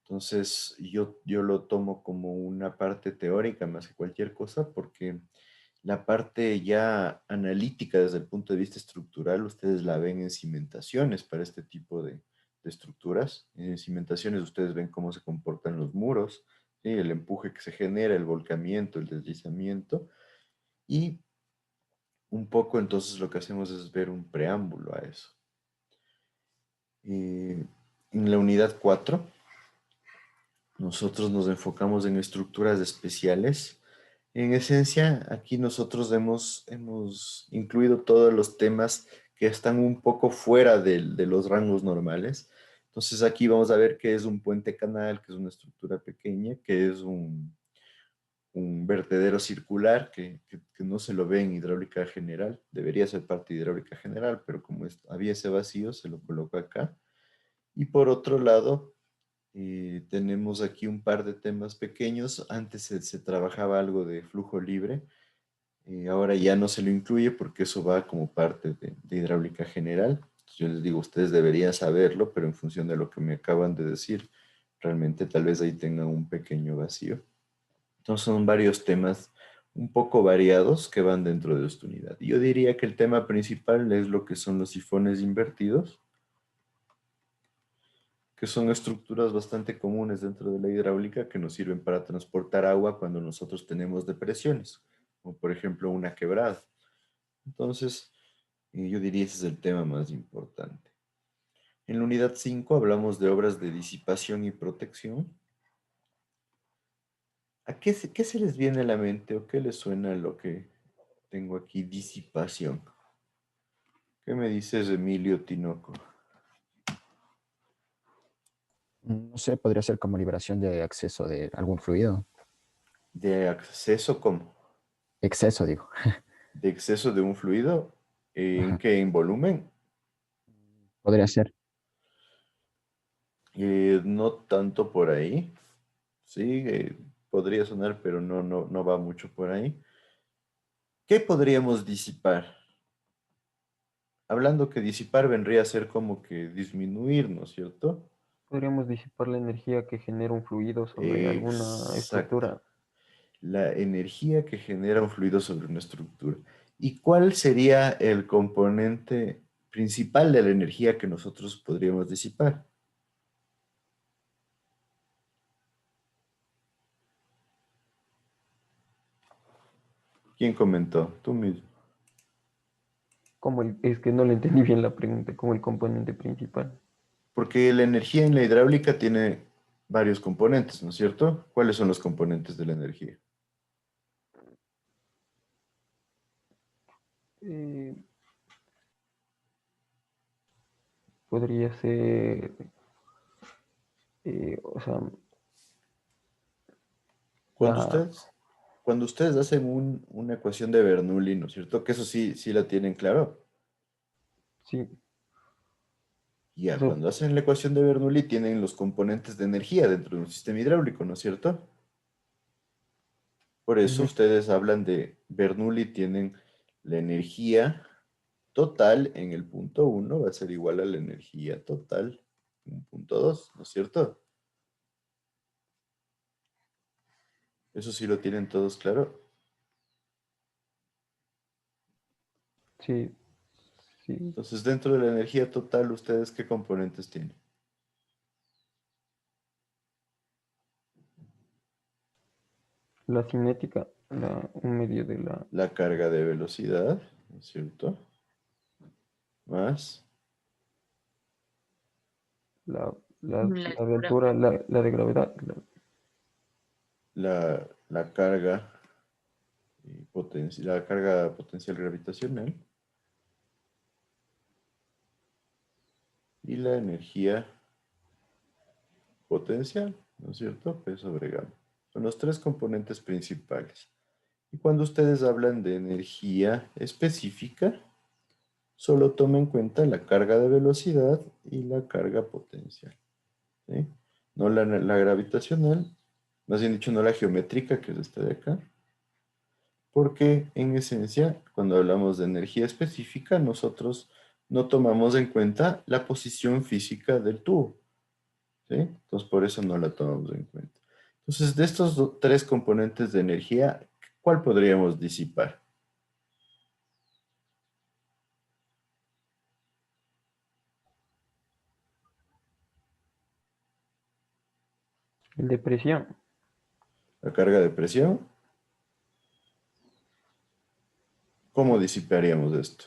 Entonces, yo lo tomo como una parte teórica más que cualquier cosa porque la parte ya analítica desde el punto de vista estructural, ustedes la ven en cimentaciones para este tipo de estructuras. En cimentaciones ustedes ven cómo se comportan los muros, ¿sí? El empuje que se genera, el volcamiento, el deslizamiento. Y un poco entonces lo que hacemos es ver un preámbulo a eso. En la unidad 4, nosotros nos enfocamos en estructuras especiales. En esencia, aquí nosotros hemos incluido todos los temas que están un poco fuera de los rangos normales. Entonces aquí vamos a ver qué es un puente canal, que es una estructura pequeña, que es un vertedero circular que no se lo ve en hidráulica general. Debería ser parte de hidráulica general, pero como había ese vacío, se lo coloco acá. Y por otro lado, tenemos aquí un par de temas pequeños. Antes se trabajaba algo de flujo libre. Ahora ya no se lo incluye porque eso va como parte de hidráulica general. Yo les digo, ustedes deberían saberlo, pero en función de lo que me acaban de decir, realmente tal vez ahí tengan un pequeño vacío. Entonces son varios temas un poco variados que van dentro de esta unidad. Yo diría que el tema principal es lo que son los sifones invertidos, que son estructuras bastante comunes dentro de la hidráulica que nos sirven para transportar agua cuando nosotros tenemos depresiones, como por ejemplo una quebrada. Entonces, yo diría ese es el tema más importante. En la unidad 5 hablamos de obras de disipación y protección. ¿A qué se les viene a la mente o qué les suena lo que tengo aquí? Disipación. ¿Qué me dices, Emilio Tinoco? No sé, podría ser como liberación de acceso de algún fluido. ¿De acceso cómo? Exceso, digo. ¿De exceso de un fluido? ¿En Ajá. qué? ¿En volumen? Podría ser. No tanto por ahí. Sí, podría sonar, pero no va mucho por ahí. ¿Qué podríamos disipar? Hablando que disipar vendría a ser como que disminuir, ¿no es cierto? Podríamos disipar la energía que genera un fluido sobre alguna Exacto. estructura. La energía que genera un fluido sobre una estructura. ¿Y cuál sería el componente principal de la energía que nosotros podríamos disipar? ¿Quién comentó? Tú mismo. Es que no le entendí bien la pregunta, como el componente principal. Porque la energía en la hidráulica tiene varios componentes, ¿no es cierto? ¿Cuáles son los componentes de la energía? Eh, Podría ser, o sea, Cuando la, ustedes, cuando ustedes hacen una ecuación de Bernoulli, ¿no es cierto? Que eso sí la tienen claro. sí, Ya, eso, cuando hacen la ecuación de Bernoulli tienen los componentes de energía dentro de un sistema hidráulico, ¿no es cierto? Por eso ujú, ustedes hablan de Bernoulli, tienen la energía total en el punto 1 va a ser igual a la energía total en punto 2, ¿no es cierto? Eso sí lo tienen todos claro. sí, sí, Entonces, dentro de la energía total, ¿ustedes qué componentes tienen? la cinética, un medio de La carga de velocidad, ¿no es cierto? Más la, La la de altura. altura, la de gravedad, la carga, la carga potencial gravitacional y la energía potencial, ¿no es cierto? P sobre gamma. Son los tres componentes principales. Y cuando ustedes hablan de energía específica, solo tomen en cuenta la carga de velocidad y la carga potencial, ¿sí? No la gravitacional, más bien dicho, no la geométrica, que es esta de acá, Porque en esencia, cuando hablamos de energía específica, nosotros no tomamos en cuenta la posición física del tubo, ¿sí? Entonces, por eso no la tomamos en cuenta. Entonces, de estos tres componentes de energía, ¿cuál podríamos disipar? El de presión. La carga de presión. ¿Cómo disiparíamos esto?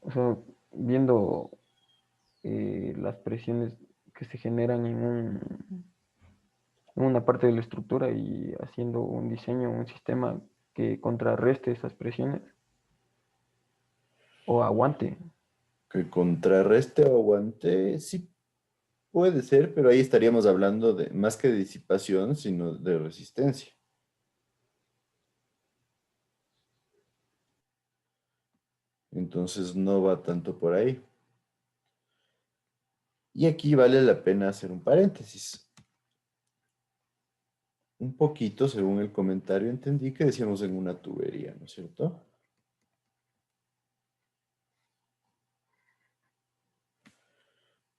O sea, viendo las presiones que se generan en una parte de la estructura y haciendo un diseño, un sistema que contrarreste esas presiones o aguante. Que contrarreste o aguante, sí puede ser, pero ahí estaríamos hablando de más que de disipación, sino de resistencia. Entonces no va tanto por ahí. Y aquí vale la pena hacer un paréntesis. Un poquito, según el comentario, entendí que decíamos en una tubería, ¿no es cierto?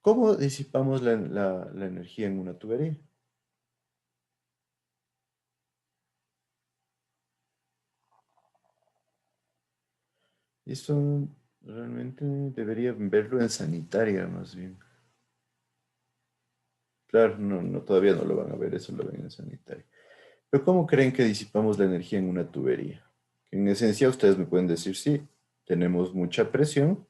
¿Cómo disipamos la energía en una tubería? Eso realmente debería verlo en sanitaria, más bien. Claro, no, todavía no lo van a ver, eso lo ven en sanitaria. Pero ¿cómo creen que disipamos la energía en una tubería? En esencia, ustedes me pueden decir, sí, tenemos mucha presión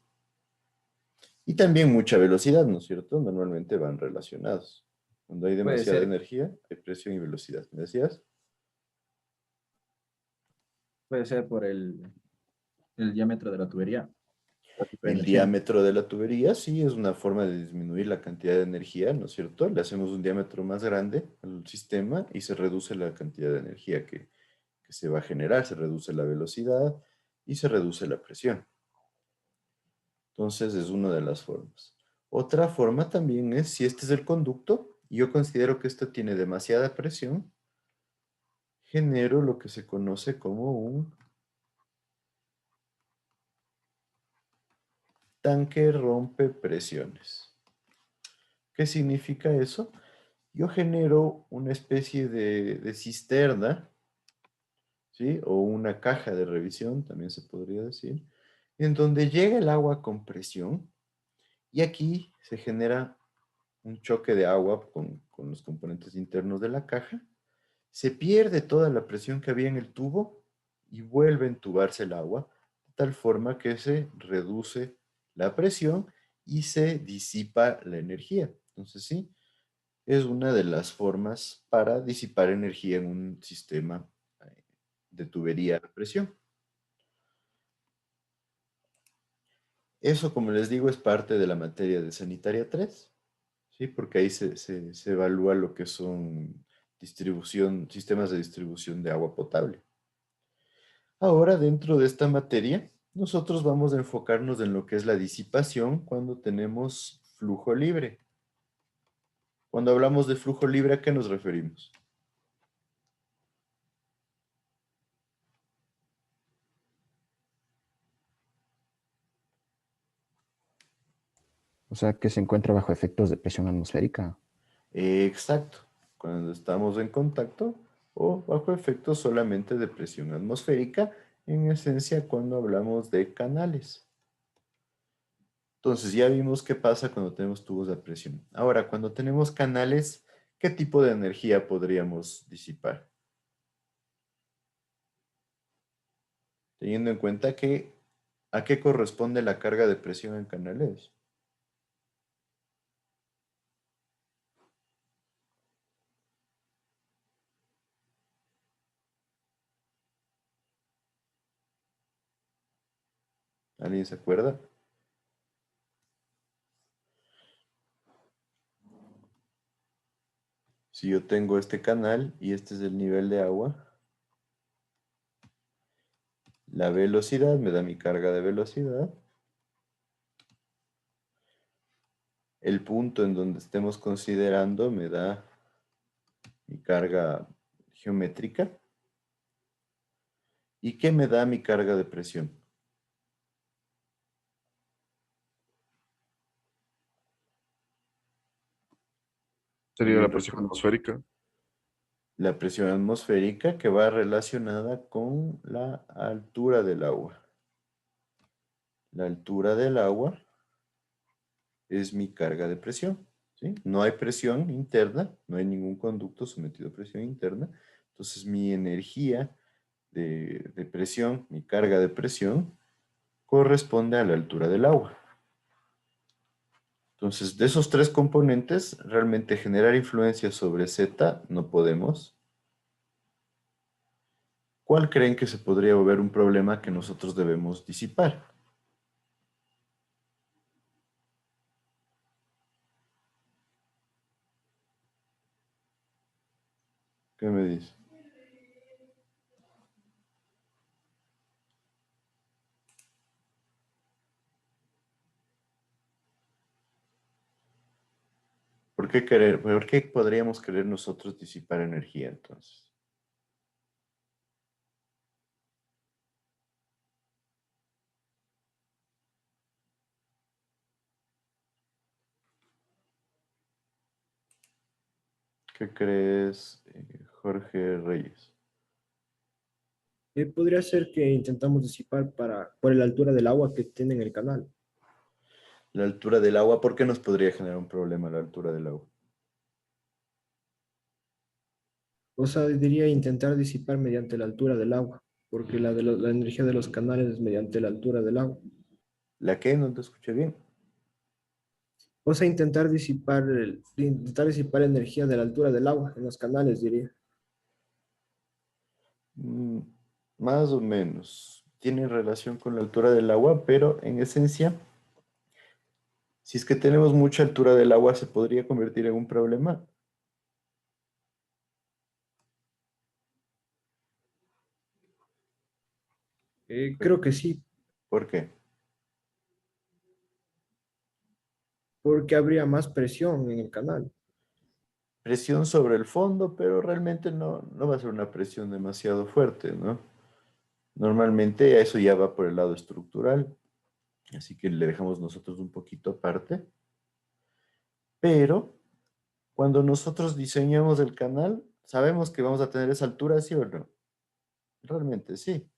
y también mucha velocidad, ¿no es cierto? Normalmente van relacionados. Cuando hay Puede demasiada ser, energía, hay presión y velocidad. ¿Me decías? puede ser por el diámetro de la tubería, la tipo de El energía. diámetro de la tubería, sí, es una forma de disminuir la cantidad de energía, ¿no es cierto? Le hacemos un diámetro más grande al sistema y se reduce la cantidad de energía que se va a generar, se reduce la velocidad y se reduce la presión. Entonces es una de las formas. Otra forma también es, si este es el conducto, y yo considero que esto tiene demasiada presión, genero lo que se conoce como un tanque rompe presiones. ¿Qué significa eso? Yo genero una especie de cisterna, ¿sí? O una caja de revisión, también se podría decir, en donde llega el agua con presión y aquí se genera un choque de agua con los componentes internos de la caja, se pierde toda la presión que había en el tubo y vuelve a entubarse el agua, de tal forma que se reduce la presión y se disipa la energía. Entonces, sí, es una de las formas para disipar energía en un sistema de tubería a presión. Eso, como les digo, es parte de la materia de Sanitaria 3, ¿sí? Porque ahí se evalúa lo que son sistemas de distribución de agua potable. Ahora, dentro de esta materia, nosotros vamos a enfocarnos en lo que es la disipación cuando tenemos flujo libre. Cuando hablamos de flujo libre, ¿a qué nos referimos? O sea, que se encuentra bajo efectos de presión atmosférica. Exacto, cuando estamos en contacto o bajo efectos solamente de presión atmosférica, en esencia cuando hablamos de canales. Entonces ya vimos qué pasa cuando tenemos tubos de presión. Ahora, cuando tenemos canales, ¿qué tipo de energía podríamos disipar? Teniendo en cuenta que ¿a qué corresponde la carga de presión en canales? ¿Alguien se acuerda? Si yo tengo este canal y este es el nivel de agua, la velocidad me da mi carga de velocidad. El punto en donde estemos considerando me da mi carga geométrica. ¿Y qué me da mi carga de presión? Sería la ¿Alguien presión recuerda? atmosférica. La presión atmosférica que va relacionada con la altura del agua. La altura del agua es mi carga de presión, ¿sí? No hay presión interna, no hay ningún conducto sometido a presión interna. Entonces mi energía de presión, mi carga de presión, corresponde a la altura del agua. Entonces, de esos tres componentes, realmente generar influencia sobre Z no podemos. ¿Cuál creen que se podría volver un problema que nosotros debemos disipar? ¿Qué me dice? ¿Por qué podríamos querer nosotros disipar energía entonces? ¿Qué crees, Jorge Reyes? Podría ser que intentamos disipar por la altura del agua que tiene en el canal. La altura del agua, ¿por qué nos podría generar un problema la altura del agua? O sea, diría intentar disipar mediante la altura del agua, porque la energía de los canales es mediante la altura del agua. ¿La qué? No te escuché bien. O sea, intentar disipar energía de la altura del agua en los canales, diría. Mm, Más o menos. Tiene relación con la altura del agua, pero en esencia, si es que tenemos mucha altura del agua, ¿se podría convertir en un problema? Creo que sí, ¿Por qué? porque habría más presión en el canal. Presión sobre el fondo, pero realmente no va a ser una presión demasiado fuerte, ¿no? Normalmente eso ya va por el lado estructural, así que le dejamos nosotros un poquito aparte. Pero cuando nosotros diseñamos el canal, sabemos que vamos a tener esa altura, ¿sí o no? Realmente sí.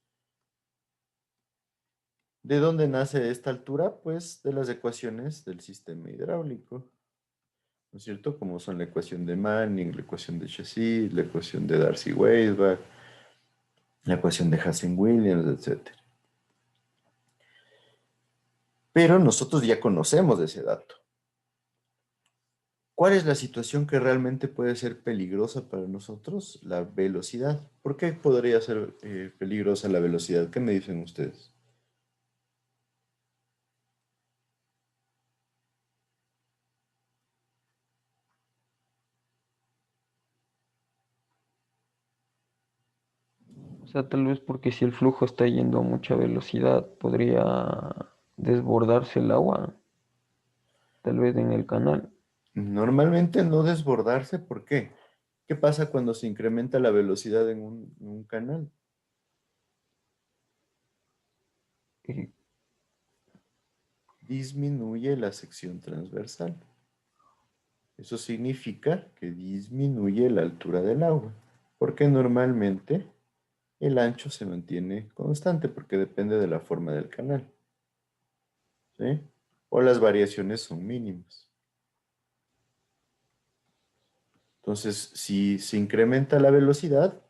¿De dónde nace esta altura? Pues de las ecuaciones del sistema hidráulico, ¿no es cierto? Como son la ecuación de Manning, la ecuación de Chassis, la ecuación de Darcy-Weisbach, la ecuación de Hassen-Williams, etc. Pero nosotros ya conocemos ese dato. ¿Cuál es la situación que realmente puede ser peligrosa para nosotros? La velocidad. ¿Por qué podría ser peligrosa la velocidad? ¿Qué me dicen ustedes? O sea, tal vez porque si el flujo está yendo a mucha velocidad, podría desbordarse el agua, tal vez en el canal. Normalmente no desbordarse, ¿por qué? ¿Qué pasa cuando se incrementa la velocidad en un canal? Eh, Disminuye la sección transversal. Eso significa que disminuye la altura del agua, porque normalmente el ancho se mantiene constante porque depende de la forma del canal, ¿sí? O las variaciones son mínimas. Entonces, si se incrementa la velocidad,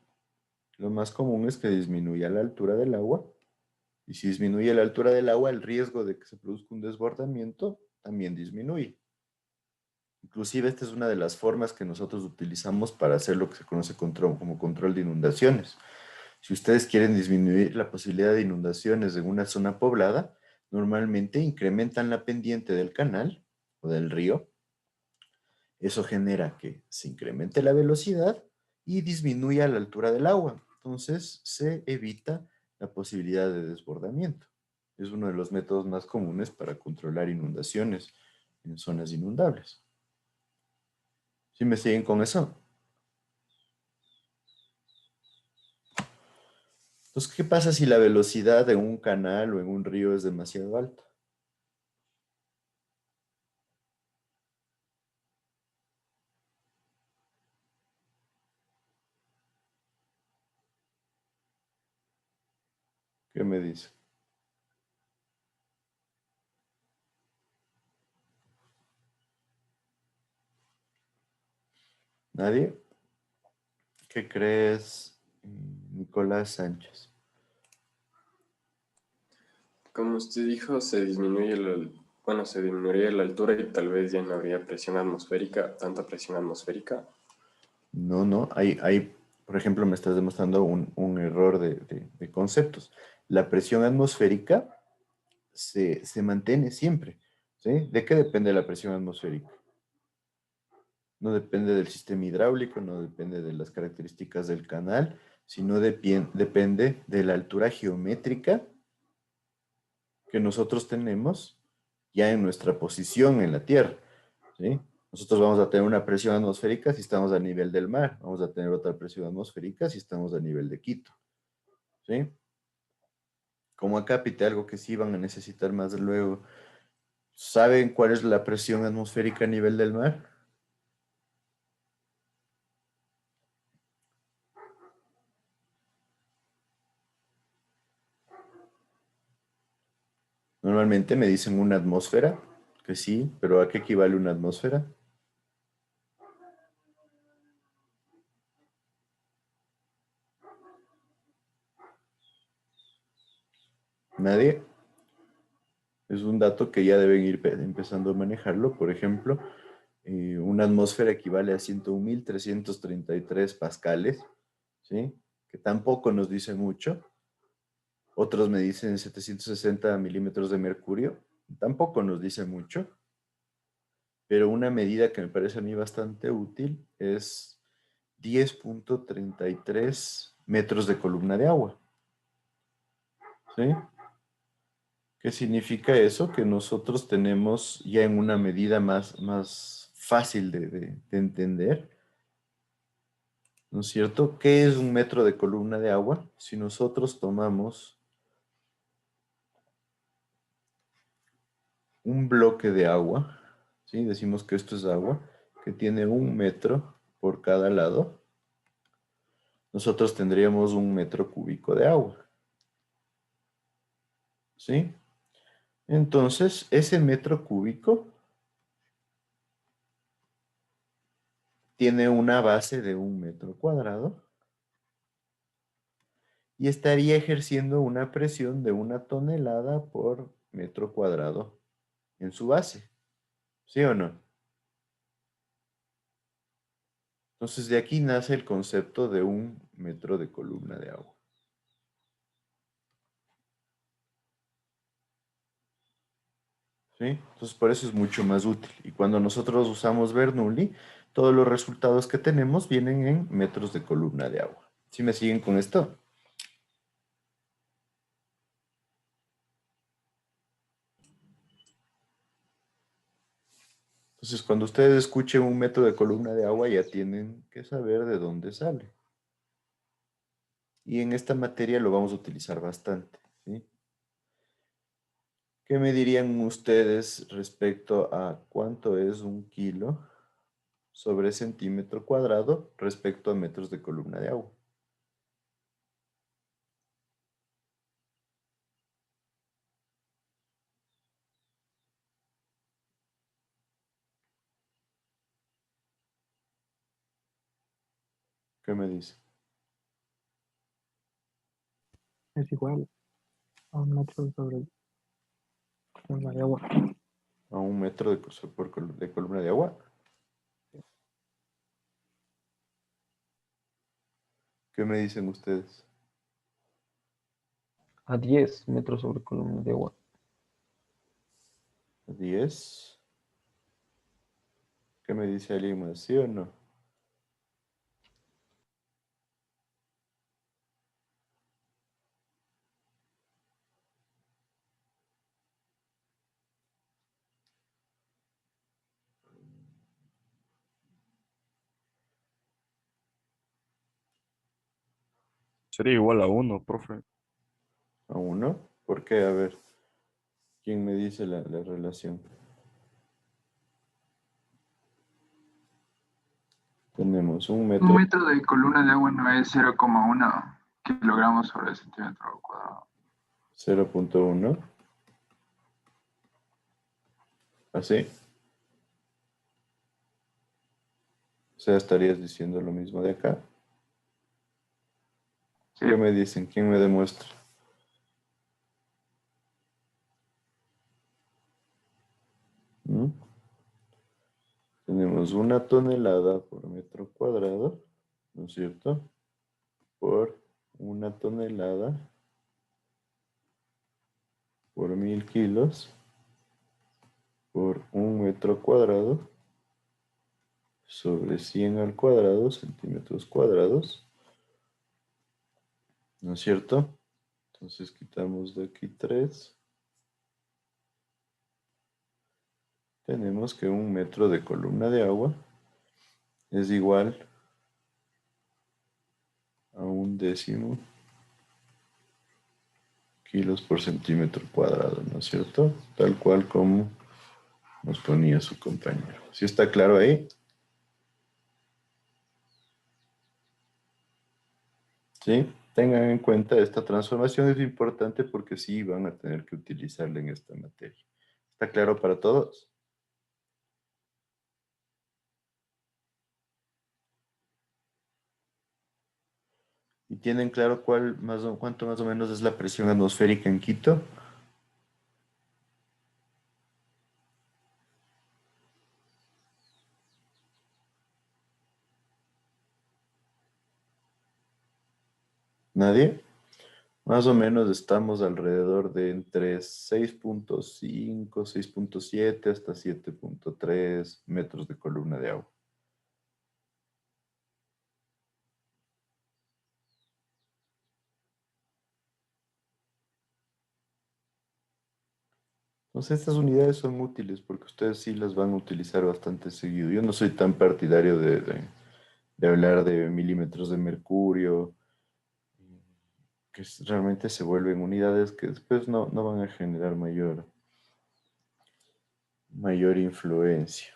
lo más común es que disminuya la altura del agua. Y si disminuye la altura del agua, el riesgo de que se produzca un desbordamiento también disminuye. Inclusive esta es una de las formas que nosotros utilizamos para hacer lo que se conoce como control de inundaciones. Si ustedes quieren disminuir la posibilidad de inundaciones en una zona poblada, normalmente incrementan la pendiente del canal o del río. Eso genera que se incremente la velocidad y disminuya la altura del agua. Entonces se evita la posibilidad de desbordamiento. Es uno de los métodos más comunes para controlar inundaciones en zonas inundables. ¿Sí me siguen con eso? Entonces, ¿qué pasa si la velocidad en un canal o en un río es demasiado alta? ¿Qué me dice? ¿Nadie? ¿Qué crees, Nicolás Sánchez? Como usted dijo, se disminuiría la altura y tal vez ya no habría presión atmosférica, tanta presión atmosférica. No, por ejemplo, me estás demostrando un error de conceptos. La presión atmosférica se mantiene siempre, ¿sí? ¿De qué depende la presión atmosférica? No depende del sistema hidráulico, no depende de las características del canal, sino depende de la altura geométrica que nosotros tenemos ya en nuestra posición en la Tierra, ¿sí? Nosotros vamos a tener una presión atmosférica si estamos a nivel del mar, vamos a tener otra presión atmosférica si estamos a nivel de Quito, ¿sí? Como acá, Pite, algo que sí van a necesitar más luego. ¿Saben cuál es la presión atmosférica a nivel del mar? Normalmente me dicen una atmósfera, que sí, pero ¿a qué equivale una atmósfera? ¿Nadie? Es un dato que ya deben ir empezando a manejarlo. Por ejemplo, una atmósfera equivale a 101.333 pascales, ¿sí? Que tampoco nos dice mucho. Otros me dicen 760 milímetros de mercurio. Tampoco nos dice mucho. Pero una medida que me parece a mí bastante útil es 10.33 metros de columna de agua. ¿Sí? ¿Qué significa eso? Que nosotros tenemos ya en una medida más fácil de entender, ¿no es cierto? ¿Qué es un metro de columna de agua? Si nosotros tomamos un bloque de agua, ¿sí? Decimos que esto es agua, que tiene 1 metro por cada lado, nosotros tendríamos 1 metro cúbico de agua, ¿sí? Entonces, ese metro cúbico tiene una base de 1 metro cuadrado y estaría ejerciendo una presión de 1 tonelada por metro cuadrado en su base, ¿sí o no? Entonces, de aquí nace el concepto de 1 metro de columna de agua. ¿Sí? Entonces, por eso es mucho más útil. Y cuando nosotros usamos Bernoulli, todos los resultados que tenemos vienen en metros de columna de agua. ¿Sí me siguen con esto? Entonces, cuando ustedes escuchen 1 metro de columna de agua, ya tienen que saber de dónde sale. Y en esta materia lo vamos a utilizar bastante, ¿sí? ¿Qué me dirían ustedes respecto a cuánto es 1 kilo sobre centímetro cuadrado respecto a metros de columna de agua? ¿Qué me dice? Es igual a 1 metro sobre columna de agua. ¿A 1 metro de columna de agua? ¿Qué me dicen ustedes? A 10 metros sobre columna de agua. 10. ¿Qué me dice alguien más? ¿Sí o no? Sería igual a 1, profe. ¿A 1? ¿Por qué? A ver, ¿quién me dice la relación? Tenemos 1 metro. Un metro de columna de agua no es 0,1 kilogramos sobre centímetro cuadrado. 0.1. ¿Así? O sea, estarías diciendo lo mismo de acá. Sí. ¿Qué me dicen? ¿Quién me demuestra? ¿Mm? Tenemos 1 tonelada por metro cuadrado, ¿no es cierto? Por 1 tonelada por 1000 kilos por 1 metro cuadrado sobre 100 al cuadrado, centímetros cuadrados, ¿no es cierto? Entonces quitamos de aquí 3. Tenemos que 1 metro de columna de agua es igual a 1/10 kilos por centímetro cuadrado, ¿no es cierto? Tal cual como nos ponía su compañero. ¿Sí está claro ahí? ¿Sí? Tengan en cuenta, esta transformación es importante porque sí van a tener que utilizarla en esta materia. ¿Está claro para todos? ¿Y tienen claro cuánto más o menos es la presión atmosférica en Quito? ¿Nadie? Más o menos estamos alrededor de entre 6.5, 6.7 hasta 7.3 metros de columna de agua. Entonces estas unidades son útiles porque ustedes sí las van a utilizar bastante seguido. Yo no soy tan partidario de hablar de milímetros de mercurio, que realmente se vuelven unidades que después no van a generar mayor influencia.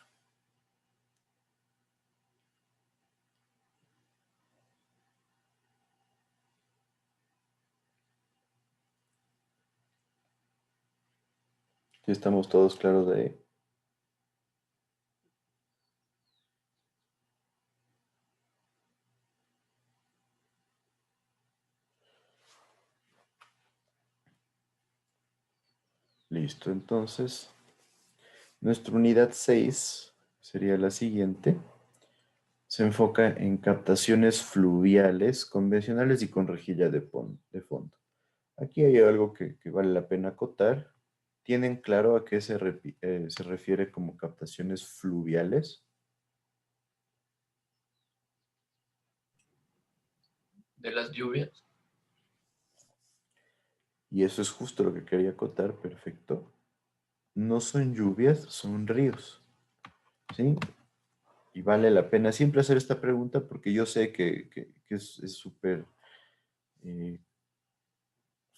¿Sí estamos todos claros de ahí? Listo, entonces nuestra unidad 6 sería la siguiente. Se enfoca en captaciones fluviales convencionales y con rejilla de fondo. Aquí hay algo que vale la pena acotar. ¿Tienen claro a qué se refiere como captaciones fluviales? De las lluvias. Y eso es justo lo que quería acotar, perfecto. No son lluvias, son ríos. ¿Sí? Y vale la pena siempre hacer esta pregunta porque yo sé que es súper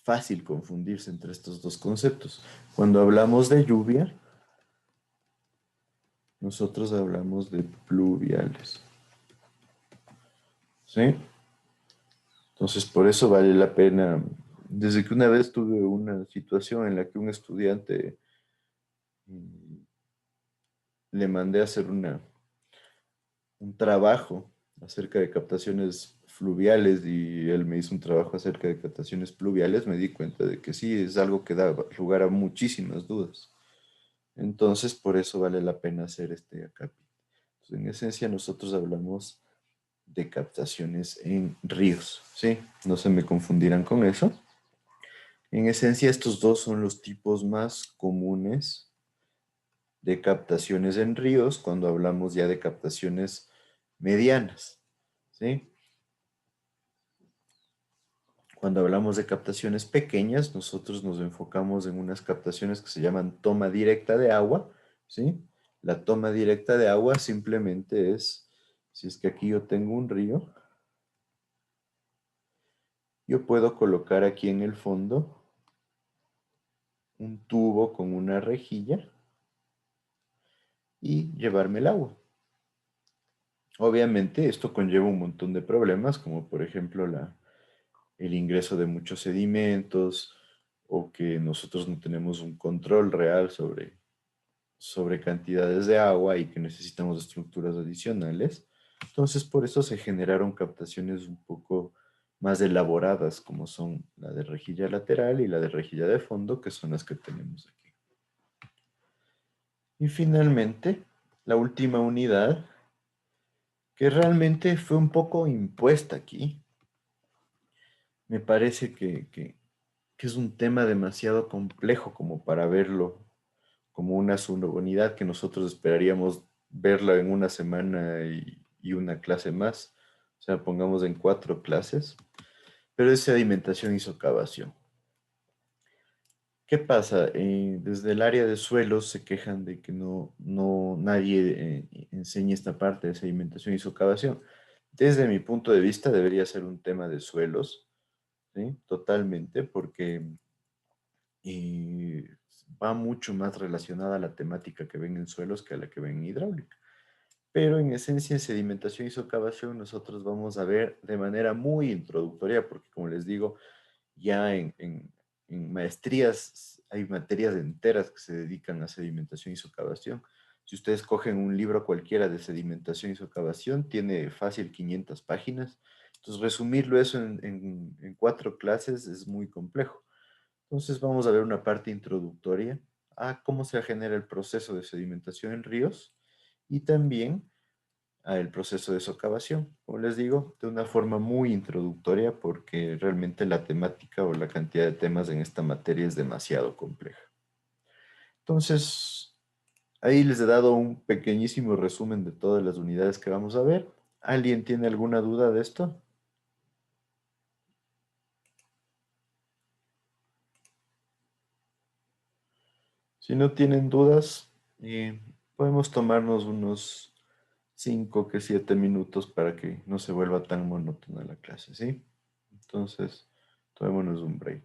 fácil confundirse entre estos dos conceptos. Cuando hablamos de lluvia, nosotros hablamos de pluviales. ¿Sí? Entonces, por eso vale la pena. Desde que una vez tuve una situación en la que un estudiante le mandé a hacer un trabajo acerca de captaciones fluviales y él me hizo un trabajo acerca de captaciones pluviales, me di cuenta de que sí, es algo que da lugar a muchísimas dudas. Entonces, por eso vale la pena hacer este acápite. Entonces, en esencia, nosotros hablamos de captaciones en ríos, ¿sí? No se me confundirán con eso. En esencia, estos dos son los tipos más comunes de captaciones en ríos cuando hablamos ya de captaciones medianas, ¿sí? Cuando hablamos de captaciones pequeñas, nosotros nos enfocamos en unas captaciones que se llaman toma directa de agua, ¿sí? La toma directa de agua simplemente es, si es que aquí yo tengo un río, yo puedo colocar aquí en el fondo un tubo con una rejilla y llevarme el agua. Obviamente esto conlleva un montón de problemas, como por ejemplo el ingreso de muchos sedimentos o que nosotros no tenemos un control real sobre cantidades de agua y que necesitamos estructuras adicionales. Entonces, por eso se generaron captaciones un poco más elaboradas, como son la de rejilla lateral y la de rejilla de fondo, que son las que tenemos aquí. Y finalmente, la última unidad, que realmente fue un poco impuesta aquí. Me parece que es un tema demasiado complejo como para verlo como una subunidad que nosotros esperaríamos verla en una semana y una clase más. O sea, pongamos en 4 clases. Pero es sedimentación y socavación. ¿Qué pasa? Desde el área de suelos se quejan de que nadie enseña esta parte de sedimentación y socavación. Desde mi punto de vista debería ser un tema de suelos, ¿sí? Totalmente, porque va mucho más relacionada a la temática que ven en suelos que a la que ven en hidráulica. Pero en esencia, en sedimentación y socavación, nosotros vamos a ver de manera muy introductoria, porque como les digo, ya en maestrías hay materias enteras que se dedican a sedimentación y socavación. Si ustedes cogen un libro cualquiera de sedimentación y socavación, tiene fácil 500 páginas. Entonces, resumirlo eso en 4 clases es muy complejo. Entonces vamos a ver una parte introductoria a cómo se genera el proceso de sedimentación en ríos y también a el proceso de socavación. Como les digo, de una forma muy introductoria porque realmente la temática o la cantidad de temas en esta materia es demasiado compleja. Entonces, ahí les he dado un pequeñísimo resumen de todas las unidades que vamos a ver. ¿Alguien tiene alguna duda de esto? Si no tienen dudas, podemos tomarnos unos 5 que 7 minutos para que no se vuelva tan monótona la clase, ¿sí? Entonces, tomémonos un break.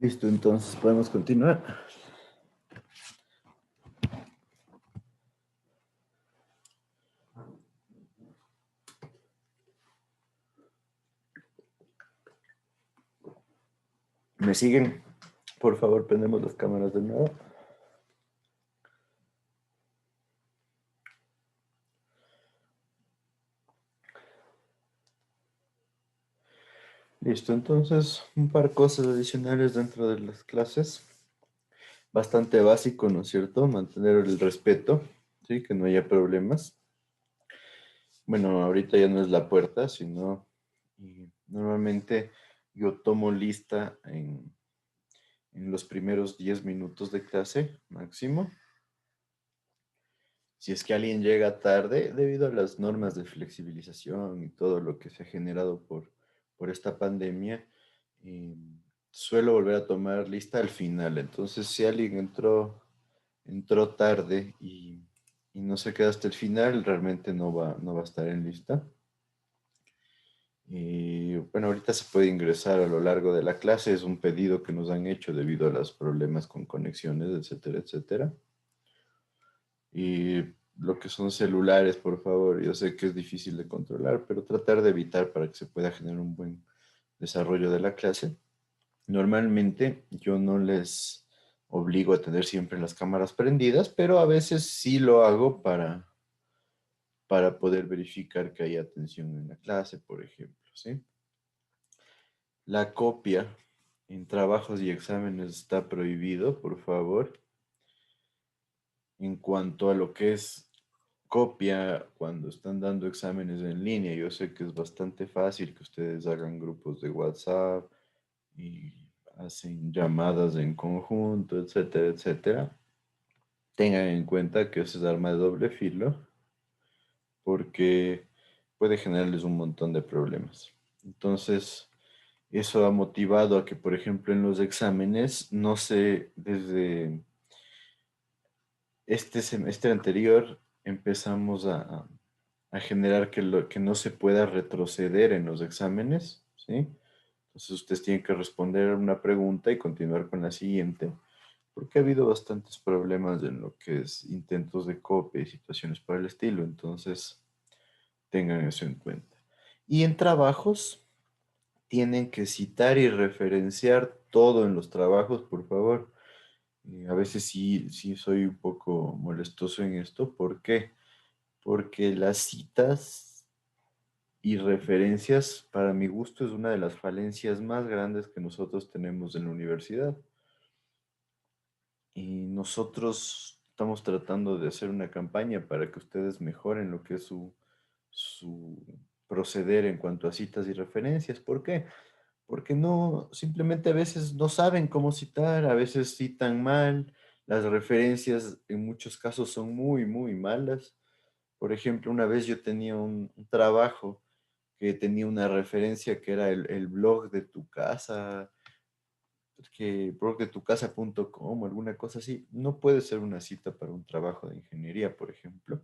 Listo, entonces podemos continuar. ¿Me siguen? Por favor, prendemos las cámaras de nuevo. Listo, entonces un par de cosas adicionales dentro de las clases. Bastante básico, ¿no es cierto? Mantener el respeto, ¿sí? Que no haya problemas. Bueno, ahorita ya no es la puerta, sino normalmente yo tomo lista en los primeros 10 minutos de clase máximo. Si es que alguien llega tarde, debido a las normas de flexibilización y todo lo que se ha generado por esta pandemia, eh, suelo volver a tomar lista al final. Entonces, si alguien entró tarde y no se queda hasta el final, realmente no va a estar en lista. Y bueno, ahorita se puede ingresar a lo largo de la clase, es un pedido que nos han hecho debido a los problemas con conexiones, etcétera, etcétera. Y lo que son celulares, por favor, yo sé que es difícil de controlar, pero tratar de evitar para que se pueda generar un buen desarrollo de la clase. Normalmente yo no les obligo a tener siempre las cámaras prendidas, pero a veces sí lo hago para poder verificar que hay atención en la clase, por ejemplo, ¿sí? La copia en trabajos y exámenes está prohibido, por favor. En cuanto a lo que es copia cuando están dando exámenes en línea, yo sé que es bastante fácil que ustedes hagan grupos de WhatsApp y hacen llamadas en conjunto, etcétera, etcétera. Tengan en cuenta que eso es arma de doble filo porque puede generarles un montón de problemas. Entonces, eso ha motivado a que, por ejemplo, en los exámenes, no sé, desde este semestre anterior empezamos a generar que no se pueda retroceder en los exámenes, ¿sí? Entonces ustedes tienen que responder una pregunta y continuar con la siguiente, porque ha habido bastantes problemas en lo que es intentos de copia y situaciones por el estilo, entonces tengan eso en cuenta. Y en trabajos, tienen que citar y referenciar todo en los trabajos, por favor. A veces sí soy un poco molestoso en esto. ¿Por qué? Porque las citas y referencias, para mi gusto, es una de las falencias más grandes que nosotros tenemos en la universidad. Y nosotros estamos tratando de hacer una campaña para que ustedes mejoren lo que es su proceder en cuanto a citas y referencias. ¿Por qué? Porque no, simplemente a veces no saben cómo citar, a veces citan mal, las referencias en muchos casos son muy, muy malas. Por ejemplo, una vez yo tenía un trabajo que tenía una referencia que era el blog de tu casa, que blogdetucasa.com o alguna cosa así. No puede ser una cita para un trabajo de ingeniería, por ejemplo,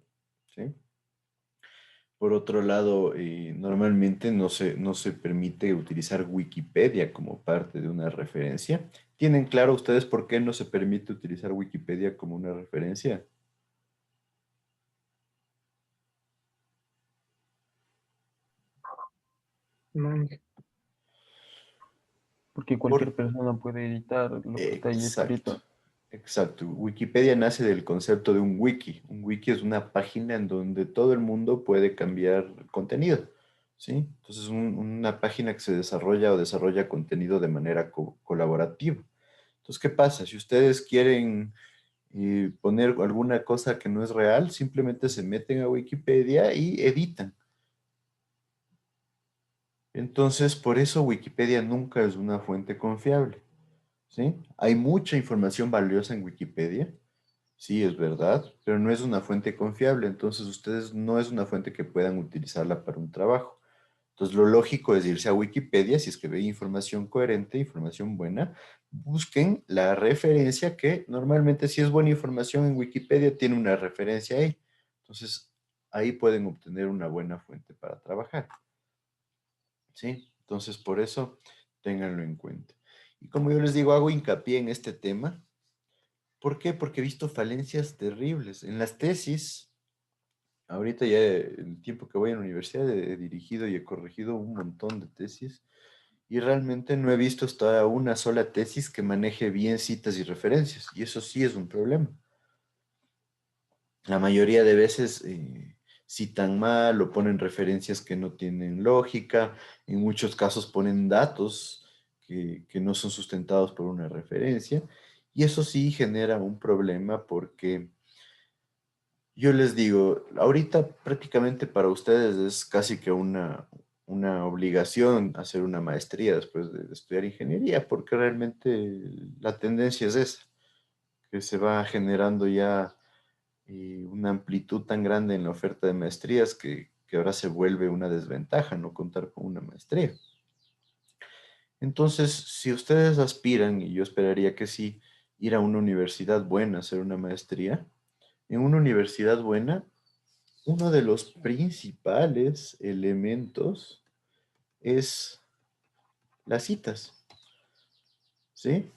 ¿sí? Por otro lado, normalmente no se permite utilizar Wikipedia como parte de una referencia. ¿Tienen claro ustedes por qué no se permite utilizar Wikipedia como una referencia? No, Porque cualquier persona puede editar lo que está ahí Exacto, escrito. exacto. Wikipedia nace del concepto de un wiki. Un wiki es una página en donde todo el mundo puede cambiar contenido, ¿sí? Entonces, una página que se desarrolla o desarrolla contenido de manera colaborativa. Entonces, ¿qué pasa? Si ustedes quieren poner alguna cosa que no es real, simplemente se meten a Wikipedia y editan. Entonces, por eso Wikipedia nunca es una fuente confiable, ¿sí? Hay mucha información valiosa en Wikipedia, sí, es verdad, pero no es una fuente confiable, entonces ustedes no es una fuente que puedan utilizarla para un trabajo. Entonces, lo lógico es irse a Wikipedia, si es que ve información coherente, información buena, busquen la referencia que normalmente si es buena información en Wikipedia, tiene una referencia ahí. Entonces, ahí pueden obtener una buena fuente para trabajar. ¿Sí? Entonces, por eso, ténganlo en cuenta. Y como yo les digo, hago hincapié en este tema. ¿Por qué? Porque he visto falencias terribles. En las tesis, ahorita ya el tiempo que voy a la universidad he dirigido y he corregido un montón de tesis y realmente no he visto hasta una sola tesis que maneje bien citas y referencias. Y eso sí es un problema. La mayoría de veces citan mal o ponen referencias que no tienen lógica. En muchos casos ponen datos que no son sustentados por una referencia. Y eso sí genera un problema porque yo les digo, ahorita prácticamente para ustedes es casi que una obligación hacer una maestría después de estudiar ingeniería, porque realmente la tendencia es esa, que se va generando ya una amplitud tan grande en la oferta de maestrías que ahora se vuelve una desventaja no contar con una maestría. Entonces, si ustedes aspiran, y yo esperaría que sí, ir a una universidad buena, hacer una maestría, en una universidad buena, uno de los principales elementos es las citas, ¿sí?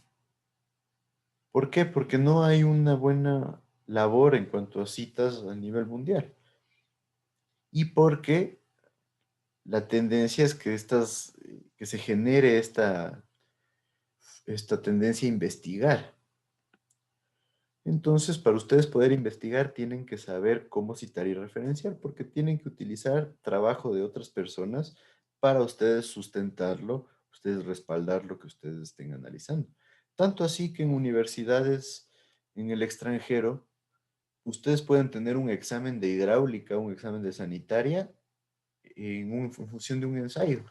¿Por qué? Porque no hay una buena labor en cuanto a citas a nivel mundial. Y porque la tendencia es que que se genere esta tendencia a investigar. Entonces, para ustedes poder investigar, tienen que saber cómo citar y referenciar, porque tienen que utilizar trabajo de otras personas para ustedes sustentarlo, ustedes respaldar lo que ustedes estén analizando. Tanto así que en universidades en el extranjero, ustedes pueden tener un examen de hidráulica, un examen de sanitaria, en función de un ensayo.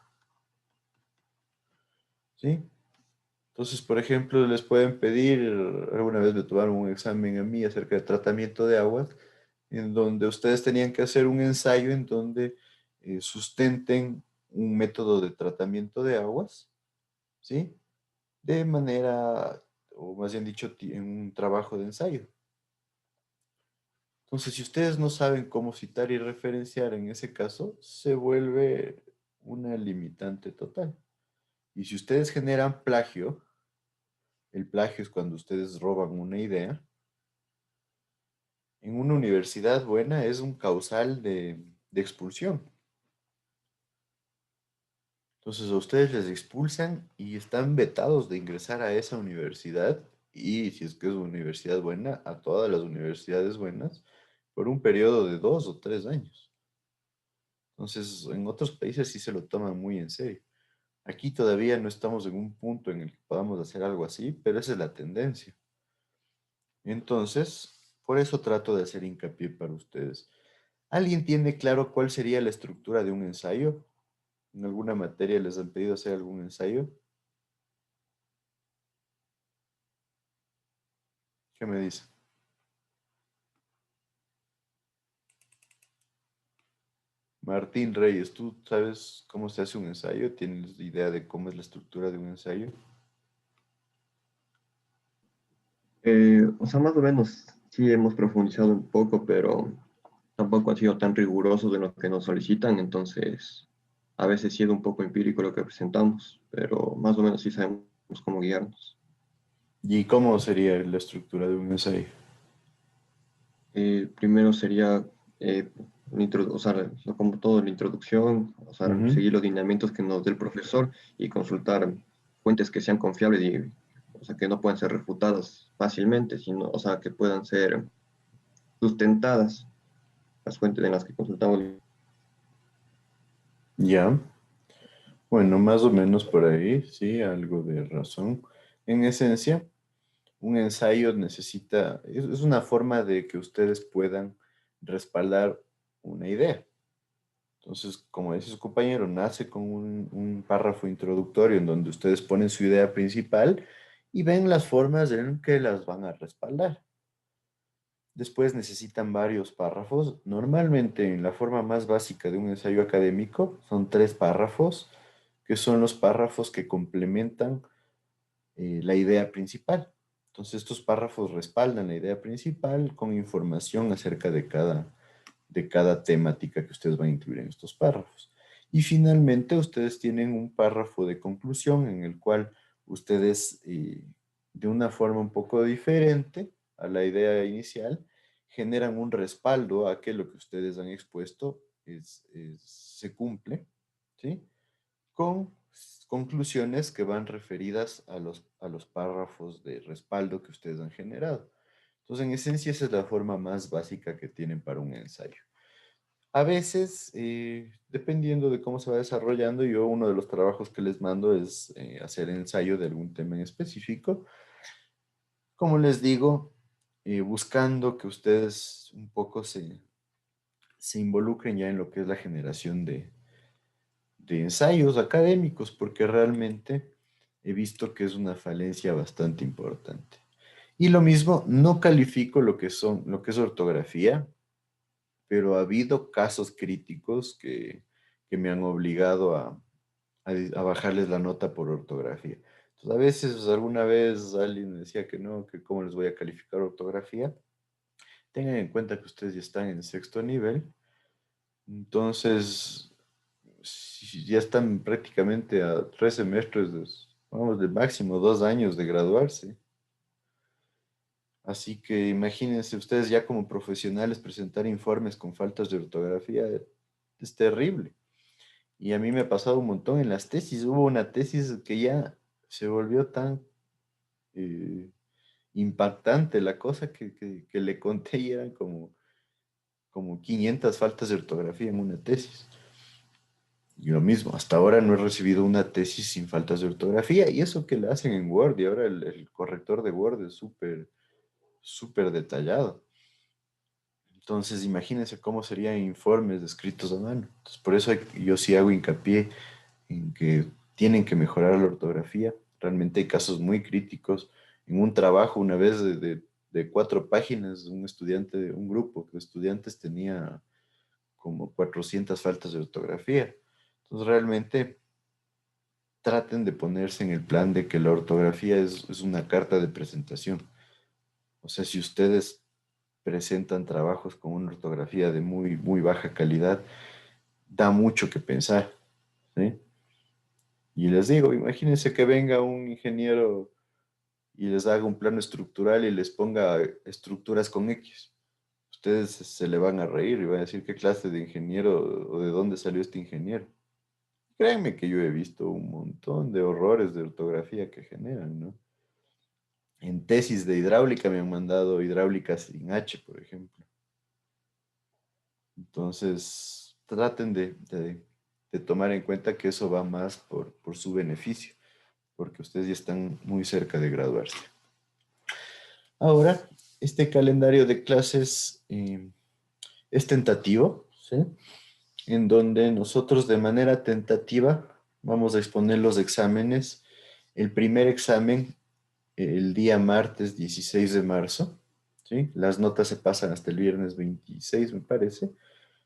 ¿Sí? Entonces, por ejemplo, les pueden pedir, alguna vez me tomaron un examen a mí acerca de tratamiento de aguas, en donde ustedes tenían que hacer un ensayo en donde sustenten un método de tratamiento de aguas, ¿sí? De manera, o más bien dicho, en un trabajo de ensayo. Entonces, si ustedes no saben cómo citar y referenciar en ese caso, se vuelve una limitante total. Y si ustedes generan plagio, el plagio es cuando ustedes roban una idea. En una universidad buena es un causal de expulsión. Entonces a ustedes les expulsan y están vetados de ingresar a esa universidad y si es que es una universidad buena, a todas las universidades buenas por un periodo de 2 o 3 años. Entonces en otros países sí se lo toman muy en serio. Aquí todavía no estamos en un punto en el que podamos hacer algo así, pero esa es la tendencia. Entonces, por eso trato de hacer hincapié para ustedes. ¿Alguien tiene claro cuál sería la estructura de un ensayo? ¿En alguna materia les han pedido hacer algún ensayo? ¿Qué me dice? Martín Reyes, ¿tú sabes cómo se hace un ensayo? ¿Tienes idea de cómo es la estructura de un ensayo? O sea, más o menos sí hemos profundizado un poco, pero tampoco ha sido tan riguroso de lo que nos solicitan, entonces a veces sí es un poco empírico lo que presentamos, pero más o menos sí sabemos cómo guiarnos. ¿Y cómo sería la estructura de un ensayo? Primero sería, o sea, como todo, la introducción, o sea, Ujú. seguir los lineamientos que nos dé el profesor y consultar fuentes que sean confiables y, o sea, que no puedan ser refutadas fácilmente, sino, o sea, que puedan ser sustentadas las fuentes en las que consultamos. Ya. Bueno, más o menos por ahí, sí, algo de razón. En esencia, un ensayo necesita, es una forma de que ustedes puedan respaldar una idea. Entonces, como dice su compañero, nace con un párrafo introductorio en donde ustedes ponen su idea principal y ven las formas en que las van a respaldar. Después necesitan varios párrafos. Normalmente, en la forma más básica de un ensayo académico, son 3 párrafos, que son los párrafos que complementan la idea principal. Entonces, estos párrafos respaldan la idea principal con información acerca de cada temática que ustedes van a incluir en estos párrafos. Y finalmente, ustedes tienen un párrafo de conclusión en el cual ustedes de una forma un poco diferente a la idea inicial, generan un respaldo a que lo que ustedes han expuesto se cumple, ¿sí? Con conclusiones que van referidas a los párrafos de respaldo que ustedes han generado. Entonces, en esencia, esa es la forma más básica que tienen para un ensayo. A veces, dependiendo de cómo se va desarrollando, yo uno de los trabajos que les mando es hacer ensayo de algún tema en específico. Como les digo, buscando que ustedes un poco se involucren ya en lo que es la generación de ensayos académicos, porque realmente he visto que es una falencia bastante importante. Y lo mismo, no califico lo que es ortografía, pero ha habido casos críticos que me han obligado a bajarles la nota por ortografía. Entonces, a veces, alguna vez alguien me decía que no, que cómo les voy a calificar ortografía. Tengan en cuenta que ustedes ya están en sexto nivel, entonces si ya están prácticamente a 3 semestres, vamos, de máximo 2 años de graduarse. Así que imagínense ustedes ya como profesionales presentar informes con faltas de ortografía, es terrible. Y a mí me ha pasado un montón en las tesis. Hubo una tesis que ya se volvió tan impactante la cosa que le conté y eran como 500 faltas de ortografía en una tesis. Y lo mismo, hasta ahora no he recibido una tesis sin faltas de ortografía, y eso que la hacen en Word, y ahora el corrector de Word es súper detallado. Entonces, imagínense cómo serían informes escritos a mano. Entonces, por eso yo sí hago hincapié en que tienen que mejorar la ortografía. Realmente hay casos muy críticos. En un trabajo, una vez de 4 páginas, un grupo de estudiantes tenía como 400 faltas de ortografía. Entonces, realmente traten de ponerse en el plan de que la ortografía es una carta de presentación. O sea, si ustedes presentan trabajos con una ortografía de muy, muy baja calidad, da mucho que pensar, ¿sí? Y les digo, imagínense que venga un ingeniero y les haga un plano estructural y les ponga estructuras con X. Ustedes se le van a reír y van a decir qué clase de ingeniero o de dónde salió este ingeniero. Créanme que yo he visto un montón de horrores de ortografía que generan, ¿no? En tesis de hidráulica me han mandado hidráulica sin H, por ejemplo. Entonces, traten de tomar en cuenta que eso va más por su beneficio, porque ustedes ya están muy cerca de graduarse. Ahora, este calendario de clases es tentativo, ¿sí? En donde nosotros de manera tentativa vamos a exponer los exámenes. El primer examen el día martes 16 de marzo, ¿sí? Las notas se pasan hasta el viernes 26, me parece.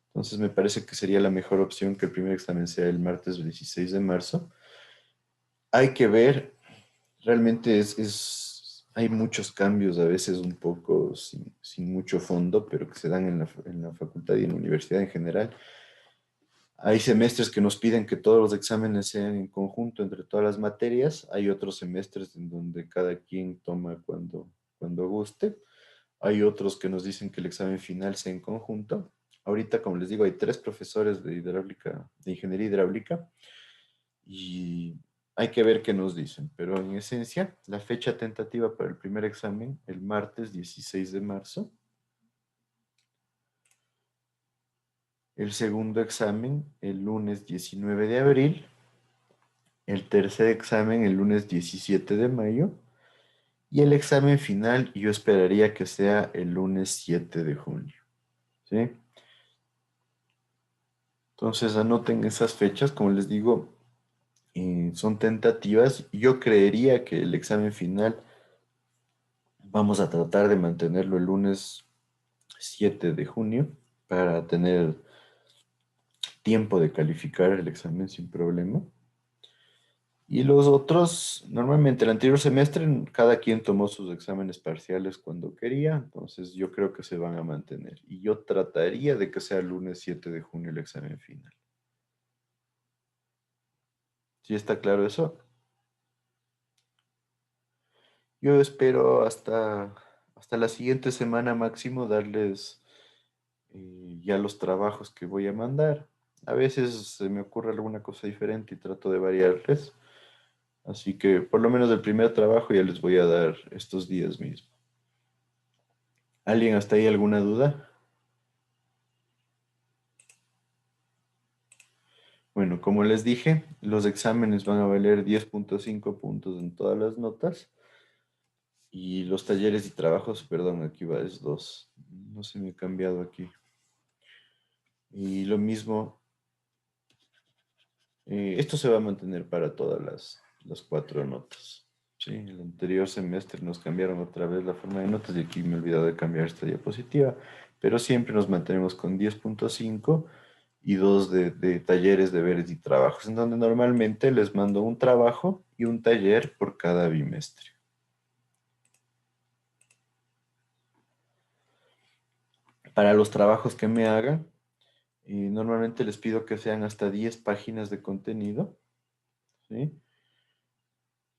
Entonces me parece que sería la mejor opción que el primer examen sea el martes 16 de marzo. Hay que ver, realmente hay muchos cambios, a veces un poco sin mucho fondo, pero que se dan en la facultad y en la universidad en general. Hay semestres que nos piden que todos los exámenes sean en conjunto entre todas las materias. Hay otros semestres en donde cada quien toma cuando guste. Hay otros que nos dicen que el examen final sea en conjunto. Ahorita, como les digo, hay 3 profesores de hidráulica, de ingeniería hidráulica, y hay que ver qué nos dicen. Pero en esencia, la fecha tentativa para el primer examen, el martes 16 de marzo. El segundo examen, el lunes 19 de abril. El tercer examen, el lunes 17 de mayo. Y el examen final, yo esperaría que sea el lunes 7 de junio. ¿Sí? Entonces anoten esas fechas, como les digo, son tentativas. Yo creería que el examen final vamos a tratar de mantenerlo el lunes 7 de junio para tener tiempo de calificar el examen sin problema. Y los otros, normalmente el anterior semestre, cada quien tomó sus exámenes parciales cuando quería, entonces yo creo que se van a mantener. Y yo trataría de que sea el lunes 7 de junio el examen final. ¿Sí está claro eso? Yo espero hasta la siguiente semana máximo darles ya los trabajos que voy a mandar. A veces se me ocurre alguna cosa diferente y trato de variarles. Así que por lo menos el primer trabajo ya les voy a dar estos días mismo. ¿Alguien hasta ahí alguna duda? Bueno, como les dije, los exámenes van a valer 10.5 puntos en todas las notas. Y los talleres y trabajos, perdón, aquí va, es 2. No se me ha cambiado aquí. Y lo mismo, esto se va a mantener para todas las 4 notas. Sí, el anterior semestre nos cambiaron otra vez la forma de notas y aquí me he olvidado de cambiar esta diapositiva, pero siempre nos mantenemos con 10.5 y 2 de talleres, deberes y trabajos, en donde normalmente les mando un trabajo y un taller por cada bimestre. Para los trabajos que me hagan, normalmente les pido que sean hasta 10 páginas de contenido, ¿sí?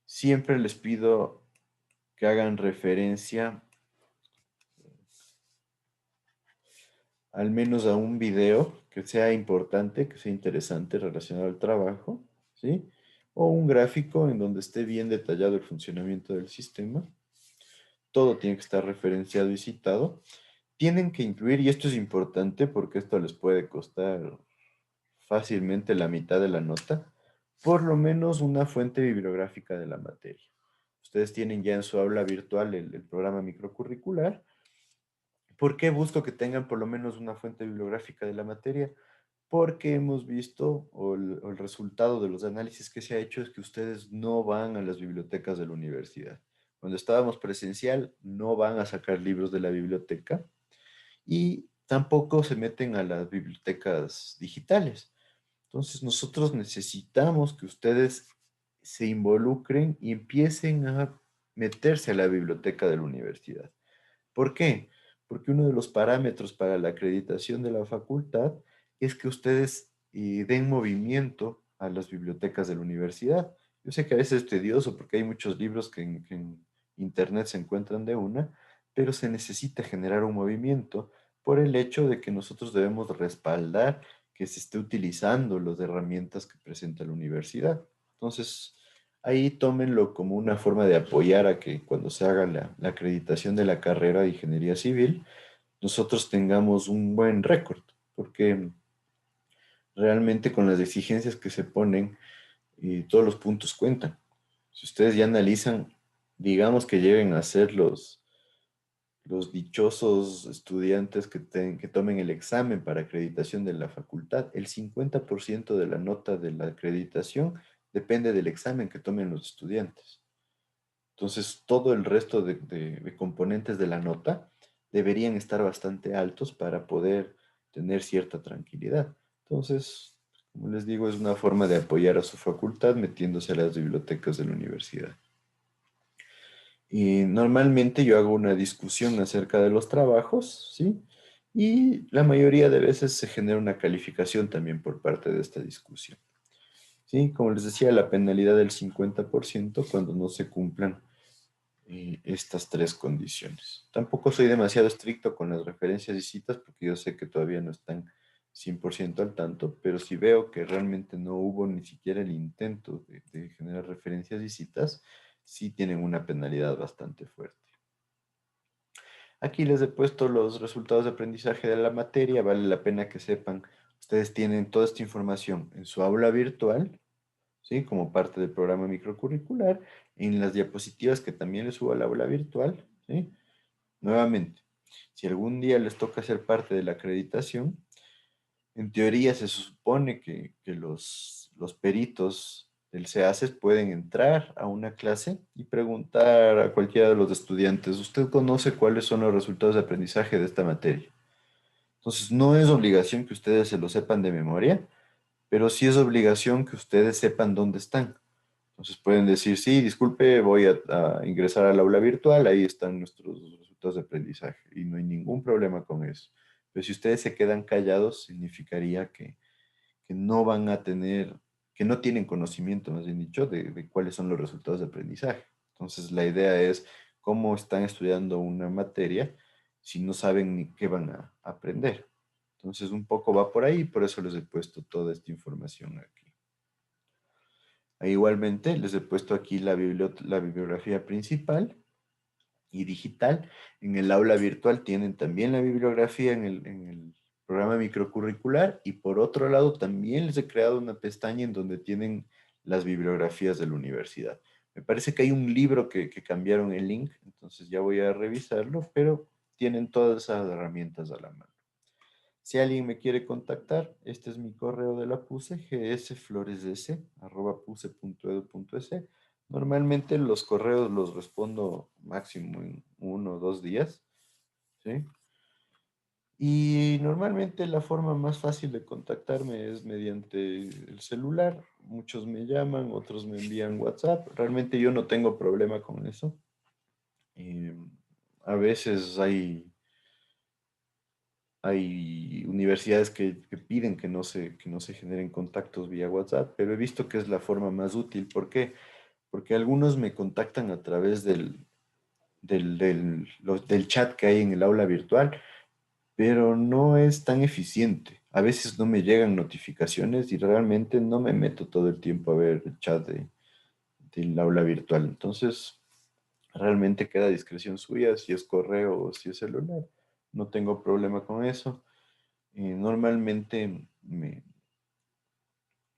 Siempre les pido que hagan referencia al menos a un video que sea importante, que sea interesante relacionado al trabajo, ¿sí? O un gráfico en donde esté bien detallado el funcionamiento del sistema. Todo tiene que estar referenciado y citado. Tienen que incluir, y esto es importante porque esto les puede costar fácilmente la mitad de la nota, por lo menos una fuente bibliográfica de la materia. Ustedes tienen ya en su aula virtual el programa microcurricular. ¿Por qué busco que tengan por lo menos una fuente bibliográfica de la materia? Porque hemos visto, o el resultado de los análisis que se ha hecho es que ustedes no van a las bibliotecas de la universidad. Cuando estábamos presencial, no van a sacar libros de la biblioteca y tampoco se meten a las bibliotecas digitales. Entonces nosotros necesitamos que ustedes se involucren y empiecen a meterse a la biblioteca de la universidad. ¿Por qué? Porque uno de los parámetros para la acreditación de la facultad es que ustedes den movimiento a las bibliotecas de la universidad. Yo sé que a veces es tedioso porque hay muchos libros que en internet se encuentran de una, pero se necesita generar un movimiento por el hecho de que nosotros debemos respaldar que se esté utilizando las herramientas que presenta la universidad. Entonces, ahí tómenlo como una forma de apoyar a que cuando se haga la acreditación de la carrera de ingeniería civil, nosotros tengamos un buen récord, porque realmente con las exigencias que se ponen, todos los puntos cuentan. Si ustedes ya analizan, digamos que lleguen a ser los dichosos estudiantes que tomen el examen para acreditación de la facultad, el 50% de la nota de la acreditación depende del examen que tomen los estudiantes. Entonces, todo el resto de componentes de la nota deberían estar bastante altos para poder tener cierta tranquilidad. Entonces, como les digo, es una forma de apoyar a su facultad metiéndose a las bibliotecas de la universidad. Y normalmente yo hago una discusión acerca de los trabajos, ¿sí? Y la mayoría de veces se genera una calificación también por parte de esta discusión. ¿Sí? Como les decía, la penalidad del 50% cuando no se cumplan estas 3 condiciones. Tampoco soy demasiado estricto con las referencias y citas porque yo sé que todavía no están 100% al tanto, pero si veo que realmente no hubo ni siquiera el intento de generar referencias y citas, sí tienen una penalidad bastante fuerte. Aquí les he puesto los resultados de aprendizaje de la materia, vale la pena que sepan, ustedes tienen toda esta información en su aula virtual, ¿sí? Como parte del programa microcurricular, en las diapositivas que también les subo al aula virtual, ¿sí? Nuevamente, si algún día les toca ser parte de la acreditación, en teoría se supone que los peritos del CEACES pueden entrar a una clase y preguntar a cualquiera de los estudiantes, ¿usted conoce cuáles son los resultados de aprendizaje de esta materia? Entonces, no es obligación que ustedes se lo sepan de memoria, pero sí es obligación que ustedes sepan dónde están. Entonces pueden decir, sí, disculpe, voy a ingresar al aula virtual, ahí están nuestros resultados de aprendizaje y no hay ningún problema con eso. Pero si ustedes se quedan callados, significaría que no van a tener, que no tienen conocimiento, más bien dicho, de cuáles son los resultados de aprendizaje. Entonces, la idea es cómo están estudiando una materia si no saben ni qué van a aprender. Entonces, un poco va por ahí, por eso les he puesto toda esta información aquí. Igualmente, les he puesto aquí la bibliografía principal y digital. En el aula virtual tienen también la bibliografía en el programa microcurricular, y por otro lado también les he creado una pestaña en donde tienen las bibliografías de la universidad. Me parece que hay un libro que cambiaron el link, entonces ya voy a revisarlo, pero tienen todas esas herramientas a la mano. Si alguien me quiere contactar, este es mi correo de la PUSE, gsfloresds@puse.edu.es. Normalmente los correos los respondo máximo en 1 o 2 días, ¿sí? Y normalmente la forma más fácil de contactarme es mediante el celular. Muchos me llaman, otros me envían WhatsApp. Realmente yo no tengo problema con eso. A veces hay universidades que piden que no se generen contactos vía WhatsApp, pero he visto que es la forma más útil. ¿Por qué? Porque algunos me contactan a través del chat que hay en el aula virtual, pero no es tan eficiente. A veces no me llegan notificaciones y realmente no me meto todo el tiempo a ver el chat del aula virtual. Entonces, realmente queda a discreción suya si es correo o si es celular. No tengo problema con eso. Normalmente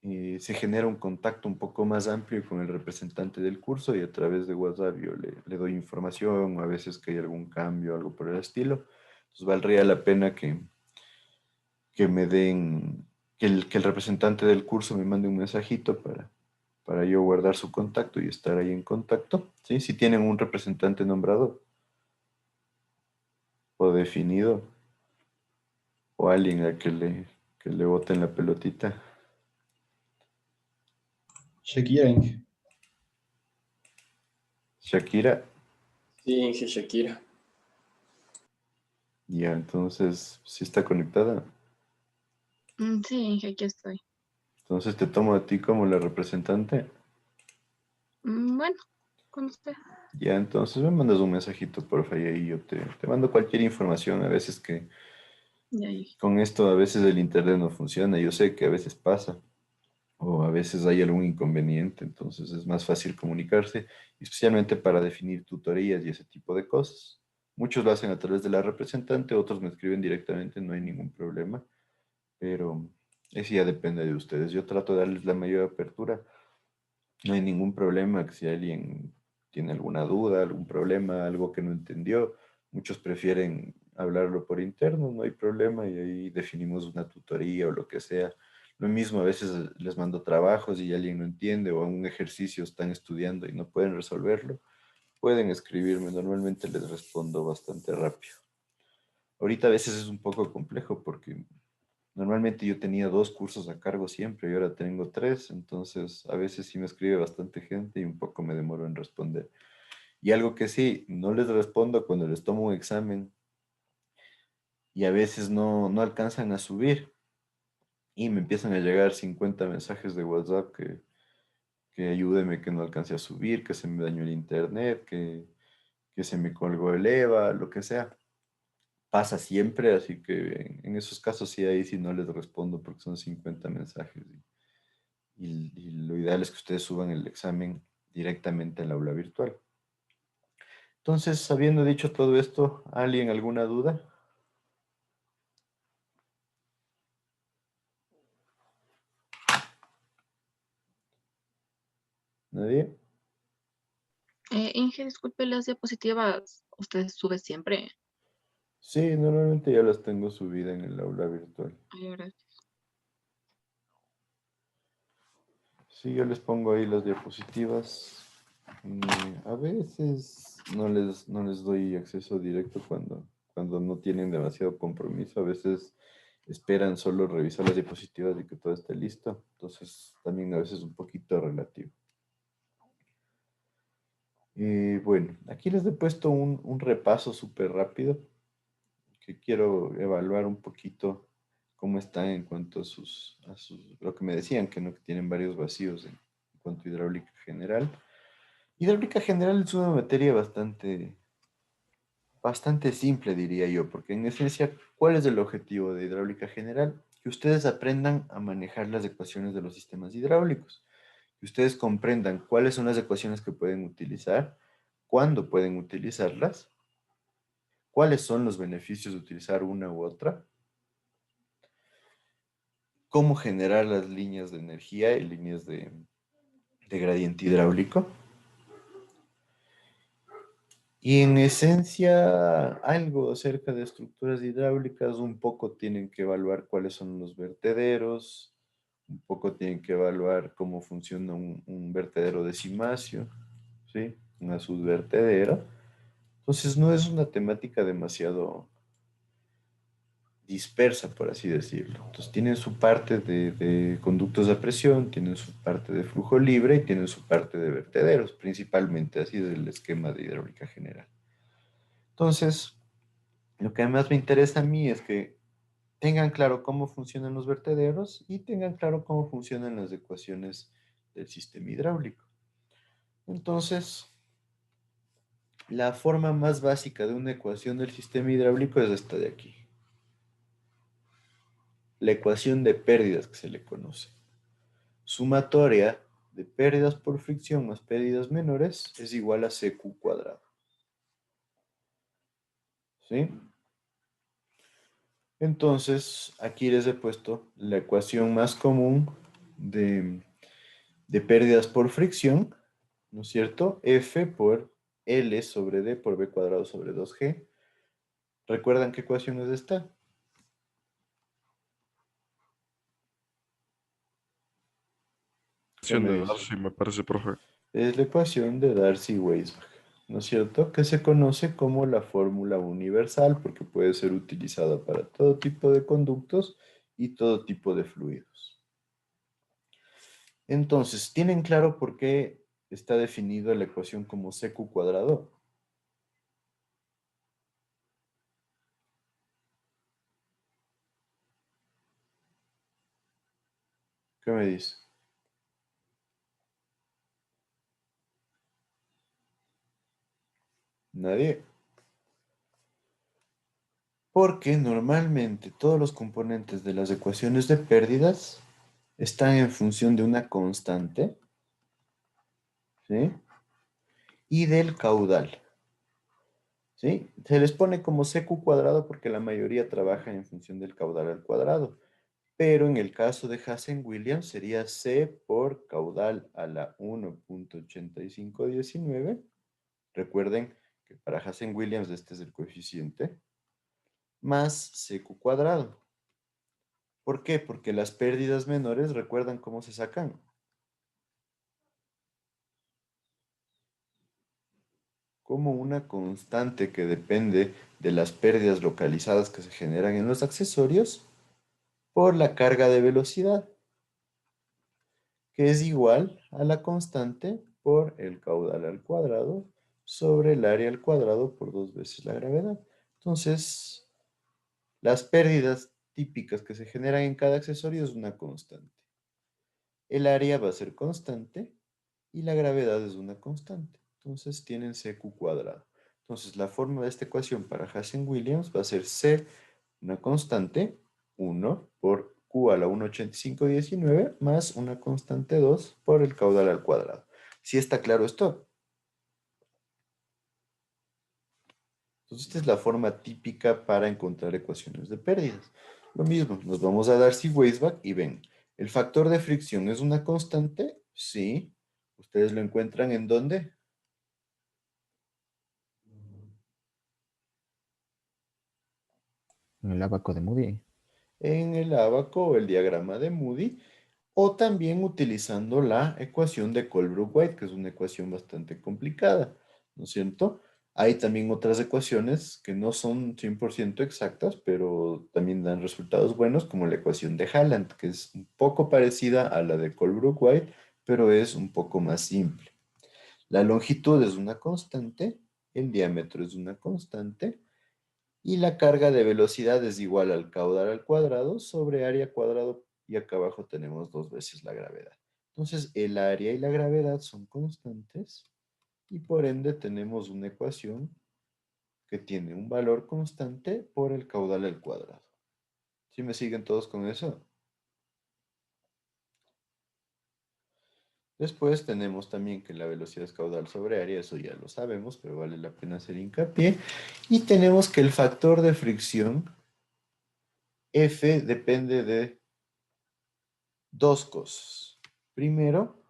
se genera un contacto un poco más amplio con el representante del curso, y a través de WhatsApp yo le doy información, a veces que hay algún cambio, algo por el estilo. Entonces valdría la pena que me den, que el representante del curso me mande un mensajito para yo guardar su contacto y estar ahí en contacto, ¿sí? Si tienen un representante nombrado o definido, o alguien a que le boten la pelotita. Shakira, Inge. Shakira. Sí, Inge Shakira. Ya, entonces, sí está conectada. Sí, Inge, aquí estoy. Entonces te tomo a ti como la representante. Bueno, con usted. Ya, entonces me mandas un mensajito, porfa, y ahí yo te mando cualquier información. A veces que Ya, Inge. con esto, a veces el internet no funciona. Yo sé que a veces pasa, o a veces hay algún inconveniente, entonces es más fácil comunicarse, especialmente para definir tutorías y ese tipo de cosas. Muchos lo hacen a través de la representante, otros me escriben directamente, no hay ningún problema, pero eso ya depende de ustedes. Yo trato de darles la mayor apertura. No hay ningún problema que si alguien tiene alguna duda, algún problema, algo que no entendió. Muchos prefieren hablarlo por interno, no hay problema, y ahí definimos una tutoría o lo que sea. Lo mismo, a veces les mando trabajos y alguien no entiende, o un ejercicio están estudiando y no pueden resolverlo. Pueden escribirme, normalmente les respondo bastante rápido. Ahorita a veces es un poco complejo porque normalmente yo tenía 2 cursos a cargo siempre y ahora tengo 3, entonces a veces sí me escribe bastante gente y un poco me demoro en responder. Y algo que sí, no les respondo cuando les tomo un examen y a veces no alcanzan a subir y me empiezan a llegar 50 mensajes de WhatsApp que ayúdeme, que no alcance a subir, que se me dañó el internet, que se me colgó el EVA, lo que sea. Pasa siempre, así que en esos casos sí, ahí sí no les respondo porque son 50 mensajes. Y lo ideal es que ustedes suban el examen directamente al aula virtual. Entonces, habiendo dicho todo esto, ¿alguien alguna duda? ¿Nadie? Inge, disculpe, las diapositivas, ¿usted sube siempre? Sí, normalmente ya las tengo subidas en el aula virtual. Ay, gracias. Sí, yo les pongo ahí las diapositivas. A veces no les doy acceso directo cuando no tienen demasiado compromiso. A veces esperan solo revisar las diapositivas y que todo esté listo. Entonces, también a veces un poquito relativo. Bueno, aquí les he puesto un repaso súper rápido que quiero evaluar un poquito cómo están en cuanto a lo que me decían, que no que tienen varios vacíos en cuanto a hidráulica general. Hidráulica general es una materia bastante simple, diría yo, porque en esencia, ¿cuál es el objetivo de hidráulica general? Que ustedes aprendan a manejar las ecuaciones de los sistemas hidráulicos, que ustedes comprendan cuáles son las ecuaciones que pueden utilizar, cuándo pueden utilizarlas, cuáles son los beneficios de utilizar una u otra, cómo generar las líneas de energía y líneas de gradiente hidráulico. Y en esencia, algo acerca de estructuras hidráulicas, un poco tienen que evaluar cuáles son los vertederos, un poco tienen que evaluar cómo funciona un vertedero de cimacio, ¿sí? Una subvertedera. Entonces no es una temática demasiado dispersa, por así decirlo. Entonces tienen su parte de conductos de presión, tienen su parte de flujo libre y tienen su parte de vertederos, principalmente, así es el esquema de hidráulica general. Entonces, lo que más me interesa a mí es que tengan claro cómo funcionan los vertederos y tengan claro cómo funcionan las ecuaciones del sistema hidráulico. Entonces, la forma más básica de una ecuación del sistema hidráulico es esta de aquí. La ecuación de pérdidas que se le conoce. Sumatoria de pérdidas por fricción más pérdidas menores es igual a CQ cuadrado. ¿Sí? Entonces, aquí les he puesto la ecuación más común de pérdidas por fricción, ¿no es cierto? F por L sobre D por B cuadrado sobre 2G. ¿Recuerdan qué ecuación es esta? ¿Qué me De dicen? Darcy, me parece, profe. Es la ecuación de Darcy-Weisbach, ¿no es cierto? Que se conoce como la fórmula universal porque puede ser utilizada para todo tipo de conductos y todo tipo de fluidos. Entonces, ¿tienen claro por qué está definida la ecuación como CQ cuadrado? ¿Qué me dice? ¿Nadie? Porque normalmente todos los componentes de las ecuaciones de pérdidas están en función de una constante, ¿sí? Y del caudal, ¿sí? Se les pone como CQ cuadrado porque la mayoría trabaja en función del caudal al cuadrado. Pero en el caso de Hassen-Williams sería C por caudal a la 1.8519. Recuerden que para Hassen-Williams este es el coeficiente, más CQ cuadrado. ¿Por qué? Porque las pérdidas menores, ¿recuerdan cómo se sacan? Como una constante que depende de las pérdidas localizadas que se generan en los accesorios por la carga de velocidad, que es igual a la constante por el caudal al cuadrado sobre el área al cuadrado por 2 veces la gravedad. Entonces, las pérdidas típicas que se generan en cada accesorio es una constante. El área va a ser constante y la gravedad es una constante. Entonces tienen CQ cuadrado. Entonces la forma de esta ecuación para Hassen-Williams va a ser C, una constante, 1 por Q a la 1.8519 más una constante 2 por el caudal al cuadrado. ¿Sí está claro esto? Entonces esta es la forma típica para encontrar ecuaciones de pérdidas. Lo mismo, nos vamos a Darcy-Weisbach y ven, ¿el factor de fricción es una constante? Sí. ¿Ustedes lo encuentran en dónde? En el abaco de Moody. En el ábaco o el diagrama de Moody, o también utilizando la ecuación de Colebrook-White, que es una ecuación bastante complicada, ¿no es cierto? Hay también otras ecuaciones que no son 100% exactas, pero también dan resultados buenos, como la ecuación de Halland, que es un poco parecida a la de Colebrook-White, pero es un poco más simple. La longitud es una constante, el diámetro es una constante, y la carga de velocidad es igual al caudal al cuadrado sobre área cuadrado y acá abajo tenemos 2 veces la gravedad. Entonces el área y la gravedad son constantes y por ende tenemos una ecuación que tiene un valor constante por el caudal al cuadrado. ¿Sí me siguen todos con eso? Después tenemos también que la velocidad es caudal sobre área, eso ya lo sabemos, pero vale la pena hacer hincapié. Y tenemos que el factor de fricción, F, depende de dos cosas. Primero,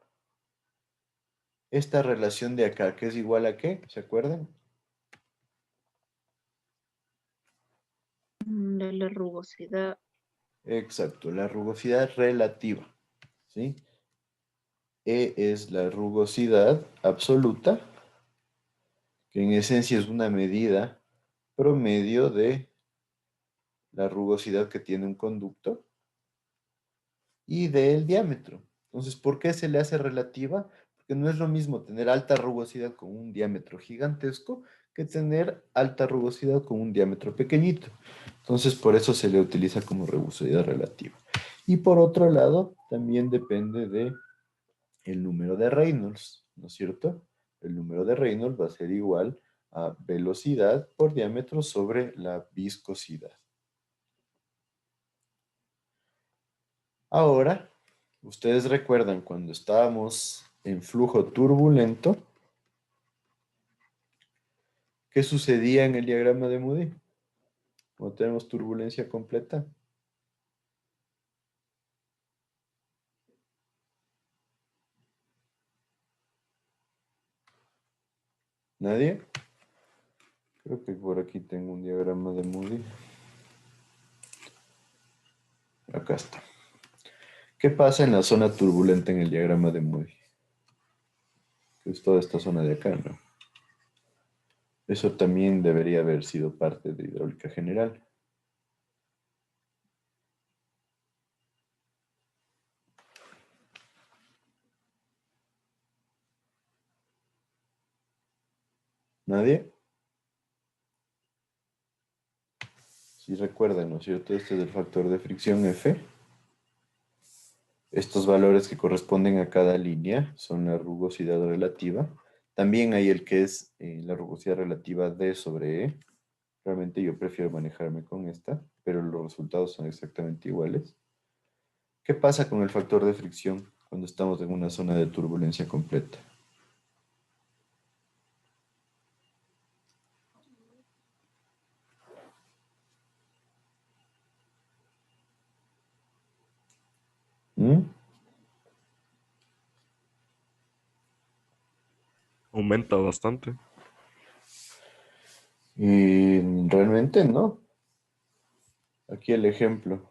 esta relación de acá, que es igual a ¿qué? ¿Se acuerdan? De la rugosidad. Exacto, la rugosidad relativa, ¿sí? E es la rugosidad absoluta, que en esencia es una medida promedio de la rugosidad que tiene un conducto y del diámetro. Entonces, ¿por qué se le hace relativa? Porque no es lo mismo tener alta rugosidad con un diámetro gigantesco que tener alta rugosidad con un diámetro pequeñito. Entonces, por eso se le utiliza como rugosidad relativa. Y por otro lado, también depende de el número de Reynolds, ¿no es cierto? El número de Reynolds va a ser igual a velocidad por diámetro sobre la viscosidad. Ahora, ustedes recuerdan cuando estábamos en flujo turbulento, ¿qué sucedía en el diagrama de Moody? Cuando tenemos turbulencia completa. ¿Nadie? Creo que por aquí tengo un diagrama de Moody. Acá está. ¿Qué pasa en la zona turbulenta en el diagrama de Moody? Que es toda esta zona de acá, ¿no? Eso también debería haber sido parte de hidráulica general. ¿Nadie? Si recuerdan, ¿no es cierto? Este es el factor de fricción F. Estos valores que corresponden a cada línea son la rugosidad relativa. También hay el que es la rugosidad relativa D sobre E. Realmente yo prefiero manejarme con esta, pero los resultados son exactamente iguales. ¿Qué pasa con el factor de fricción cuando estamos en una zona de turbulencia completa? ¿Mm? Aumenta bastante. Y realmente no. Aquí el ejemplo.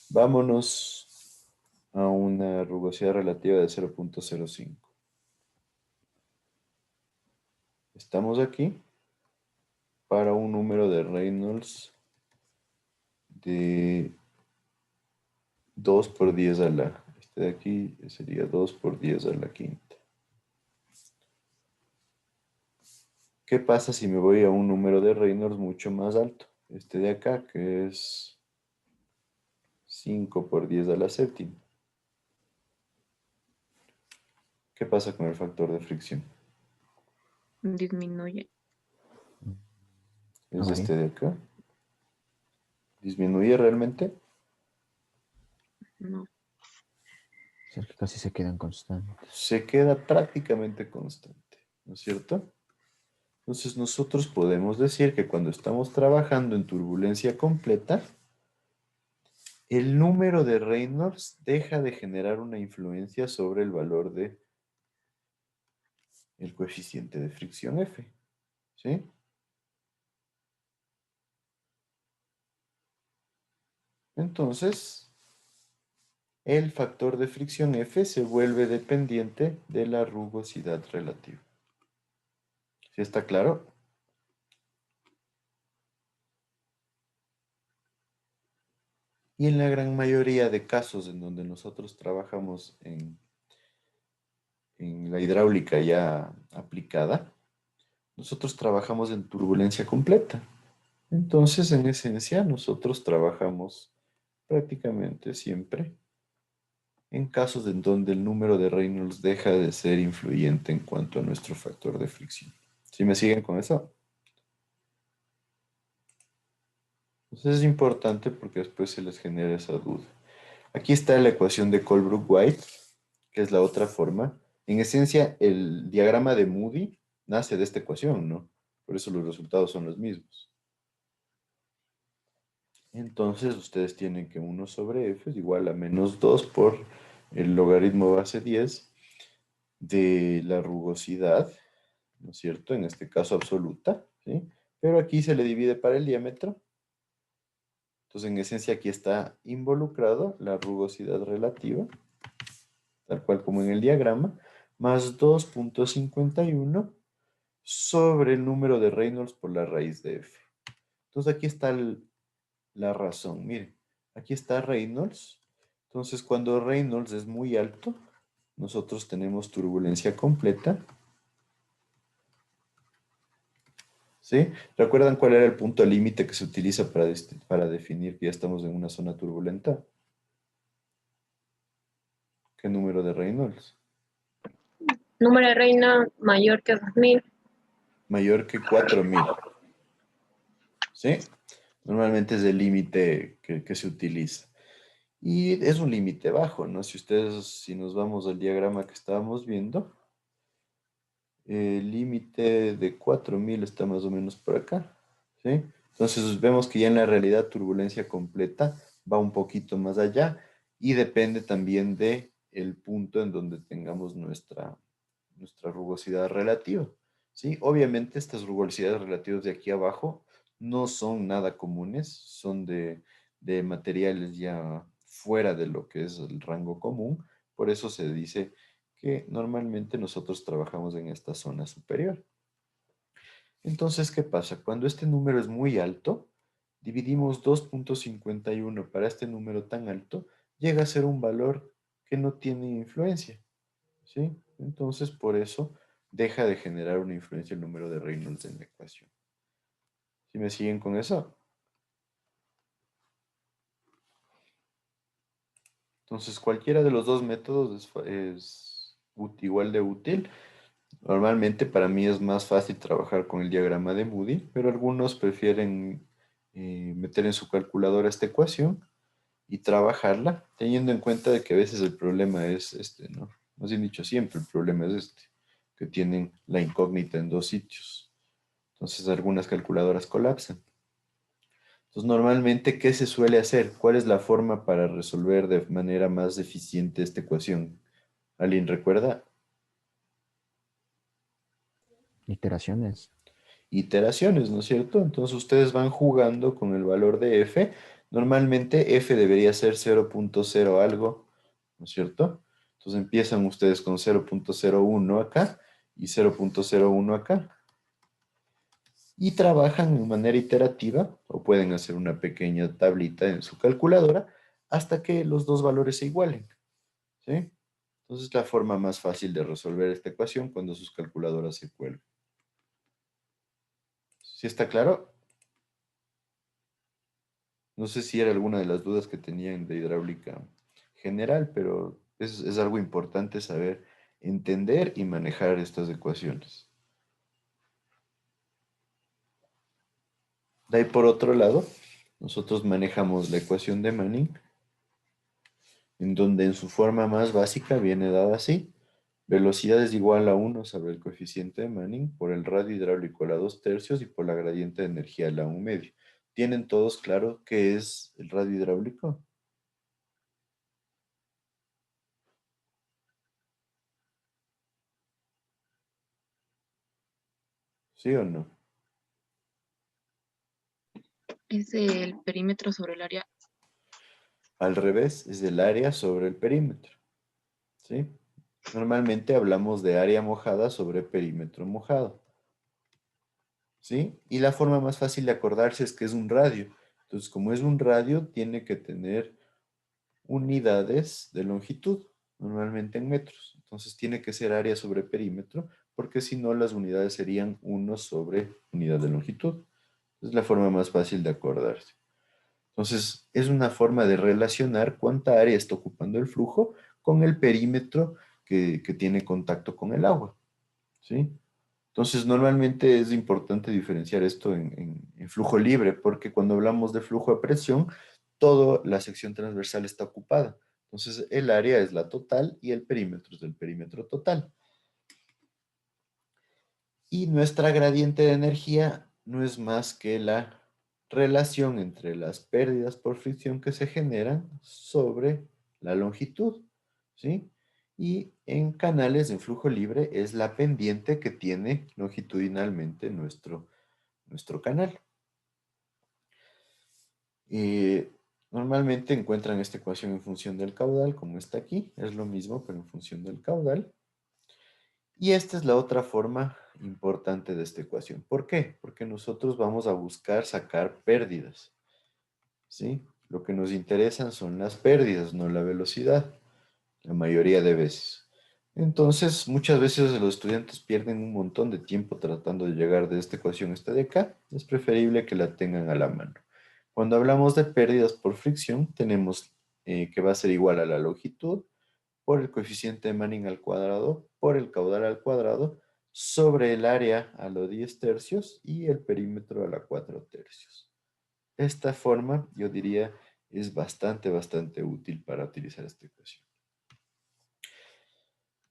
Vámonos a una rugosidad relativa de 0.05. Estamos aquí para un número de Reynolds de 2 por 10 a la... Este de aquí sería 2 por 10 a la quinta. ¿Qué pasa si me voy a un número de Reynolds mucho más alto? Este de acá, que es 5 por 10 a la séptima. ¿Qué pasa con el factor de fricción? Disminuye. Es este de acá. ¿Disminuye realmente? No. O sea, que casi se quedan constantes. Se queda prácticamente constante, ¿no es cierto? Entonces nosotros podemos decir que cuando estamos trabajando en turbulencia completa, el número de Reynolds deja de generar una influencia sobre el valor de el coeficiente de fricción F, ¿sí? Entonces, el factor de fricción F se vuelve dependiente de la rugosidad relativa. ¿Sí está claro? Y en la gran mayoría de casos en donde nosotros trabajamos en la hidráulica ya aplicada, nosotros trabajamos en turbulencia completa. Entonces, en esencia, nosotros trabajamos prácticamente siempre en casos en donde el número de Reynolds deja de ser influyente en cuanto a nuestro factor de fricción. ¿Sí me siguen con eso? Entonces es importante porque después se les genera esa duda. Aquí está la ecuación de Colebrook-White, que es la otra forma. En esencia, el diagrama de Moody nace de esta ecuación, ¿no? Por eso los resultados son los mismos. Entonces, ustedes tienen que 1 sobre f es igual a menos 2 por el logaritmo base 10 de la rugosidad, ¿no es cierto? En este caso absoluta, ¿sí? Pero aquí se le divide para el diámetro. Entonces, en esencia, aquí está involucrado la rugosidad relativa, tal cual como en el diagrama, más 2.51 sobre el número de Reynolds por la raíz de f. Entonces, aquí está la razón. Miren, aquí está Reynolds. Entonces, cuando Reynolds es muy alto, nosotros tenemos turbulencia completa. ¿Sí? ¿Recuerdan cuál era el punto límite que se utiliza para definir que ya estamos en una zona turbulenta? ¿Qué número de Reynolds? Número de reina mayor que 2000. Mayor que 4000. ¿Sí? Normalmente es el límite que se utiliza. Y es un límite bajo, ¿no? Si nos vamos al diagrama que estábamos viendo, el límite de 4000 está más o menos por acá, ¿sí? Entonces vemos que ya en la realidad turbulencia completa va un poquito más allá y depende también de el punto en donde tengamos nuestra rugosidad relativa, ¿sí? Obviamente estas rugosidades relativas de aquí abajo no son nada comunes, son de materiales ya fuera de lo que es el rango común, por eso se dice que normalmente nosotros trabajamos en esta zona superior. Entonces, ¿qué pasa? Cuando este número es muy alto, dividimos 2.51 para este número tan alto, llega a ser un valor que no tiene influencia, ¿sí? Entonces, por eso deja de generar una influencia el número de Reynolds en la ecuación. ¿Sí me siguen con eso? Entonces, cualquiera de los dos métodos es igual de útil. Normalmente para mí es más fácil trabajar con el diagrama de Moody, pero algunos prefieren meter en su calculadora esta ecuación y trabajarla, teniendo en cuenta de que a veces el problema es este, ¿no? Más bien dicho, siempre el problema es este, que tienen la incógnita en dos sitios. Entonces algunas calculadoras colapsan. Entonces normalmente, ¿qué se suele hacer? ¿Cuál es la forma para resolver de manera más eficiente esta ecuación? ¿Alguien recuerda? Iteraciones. Iteraciones, ¿no es cierto? Entonces ustedes van jugando con el valor de f. Normalmente f debería ser 0.0 algo, ¿no es cierto? Entonces empiezan ustedes con 0.01 acá y 0.01 acá. Y trabajan de manera iterativa, o pueden hacer una pequeña tablita en su calculadora, hasta que los dos valores se igualen, ¿sí? Entonces es la forma más fácil de resolver esta ecuación cuando sus calculadoras se cuelgan. ¿Sí está claro? No sé si era alguna de las dudas que tenían de hidráulica general, pero es algo importante saber entender y manejar estas ecuaciones. De ahí por otro lado, nosotros manejamos la ecuación de Manning, en donde en su forma más básica viene dada así. Velocidad es igual a 1 sobre el coeficiente de Manning por el radio hidráulico a la 2/3 y por la gradiente de energía a la 1/2. ¿Tienen todos claro qué es el radio hidráulico? ¿Sí o no? Es el perímetro sobre el área. Al revés, es el área sobre el perímetro, ¿sí? Normalmente hablamos de área mojada sobre perímetro mojado, ¿sí? Y la forma más fácil de acordarse es que es un radio. Entonces, como es un radio, tiene que tener unidades de longitud, normalmente en metros. Entonces, tiene que ser área sobre perímetro, porque si no, las unidades serían 1 sobre unidad de longitud. Es la forma más fácil de acordarse. Entonces, es una forma de relacionar cuánta área está ocupando el flujo con el perímetro que tiene contacto con el agua, ¿sí? Entonces, normalmente es importante diferenciar esto en flujo libre, porque cuando hablamos de flujo a presión, toda la sección transversal está ocupada. Entonces, el área es la total y el perímetro es del perímetro total. Y nuestra gradiente de energía no es más que la relación entre las pérdidas por fricción que se generan sobre la longitud, ¿sí? Y en canales en flujo libre es la pendiente que tiene longitudinalmente nuestro canal. Normalmente encuentran esta ecuación en función del caudal, como está aquí. Es lo mismo, pero en función del caudal. Y esta es la otra forma importante de esta ecuación. ¿Por qué? Porque nosotros vamos a buscar sacar pérdidas, ¿sí? Lo que nos interesan son las pérdidas, no la velocidad, la mayoría de veces. Entonces, muchas veces los estudiantes pierden un montón de tiempo tratando de llegar de esta ecuación a esta de acá. Es preferible que la tengan a la mano. Cuando hablamos de pérdidas por fricción, tenemos que va a ser igual a la longitud por el coeficiente de Manning al cuadrado, por el caudal al cuadrado, sobre el área a los 10 tercios y el perímetro a la 4 tercios. Esta forma, yo diría, es bastante útil para utilizar esta ecuación.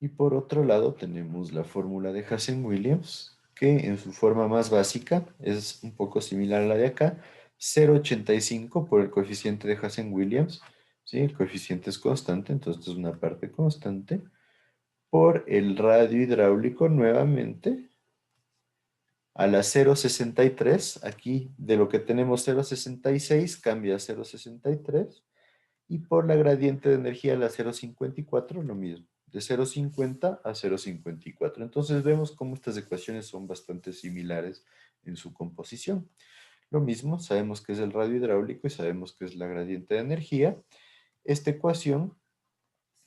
Y por otro lado tenemos la fórmula de Hazen-Williams, que en su forma más básica es un poco similar a la de acá, 0,85 por el coeficiente de Hazen-Williams, ¿sí? El coeficiente es constante, entonces es una parte constante, por el radio hidráulico nuevamente, a la 0,63, aquí de lo que tenemos 0,66 cambia a 0,63, y por la gradiente de energía a la 0,54 lo mismo, de 0,50 a 0,54. Entonces vemos cómo estas ecuaciones son bastante similares en su composición. Lo mismo, sabemos que es el radio hidráulico y sabemos que es la gradiente de energía. Esta ecuación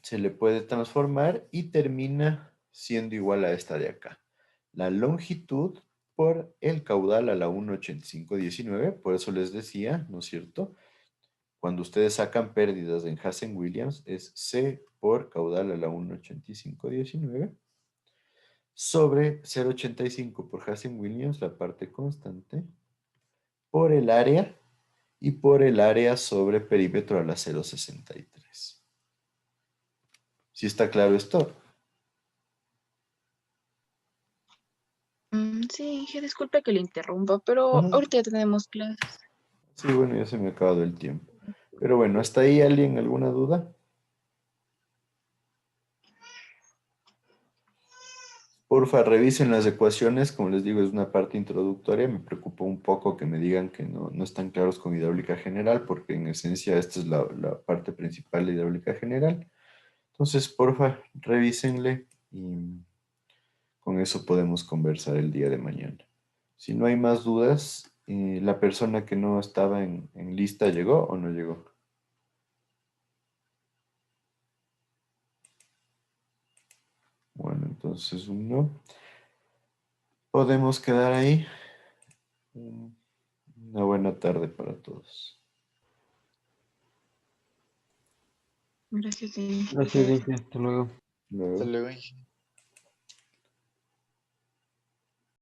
se le puede transformar y termina siendo igual a esta de acá. La longitud por el caudal a la 1,8519, por eso les decía, ¿no es cierto? Cuando ustedes sacan pérdidas en Hazen-Williams es C por caudal a la 1,8519 sobre 0,85 por Hazen-Williams, la parte constante, por el área y por el área sobre perímetro a la 0,63. ¿Sí está claro esto? Sí, disculpe que le interrumpa, pero ahorita ya tenemos clases. Sí, bueno, ya se me ha acabado el tiempo. Pero bueno, ¿hasta ahí alguien alguna duda? Porfa, revisen las ecuaciones, como les digo, es una parte introductoria. Me preocupa un poco que me digan que no están claros con hidráulica general, porque en esencia esta es la parte principal de hidráulica general. Entonces, porfa, revísenle y con eso podemos conversar el día de mañana. Si no hay más dudas, ¿la persona que no estaba en lista llegó o no llegó? Bueno, entonces no. Podemos quedar ahí. Una buena tarde para todos. Gracias, sí. Gracias, Inge. Hasta luego. Luego. Hasta luego, Inge.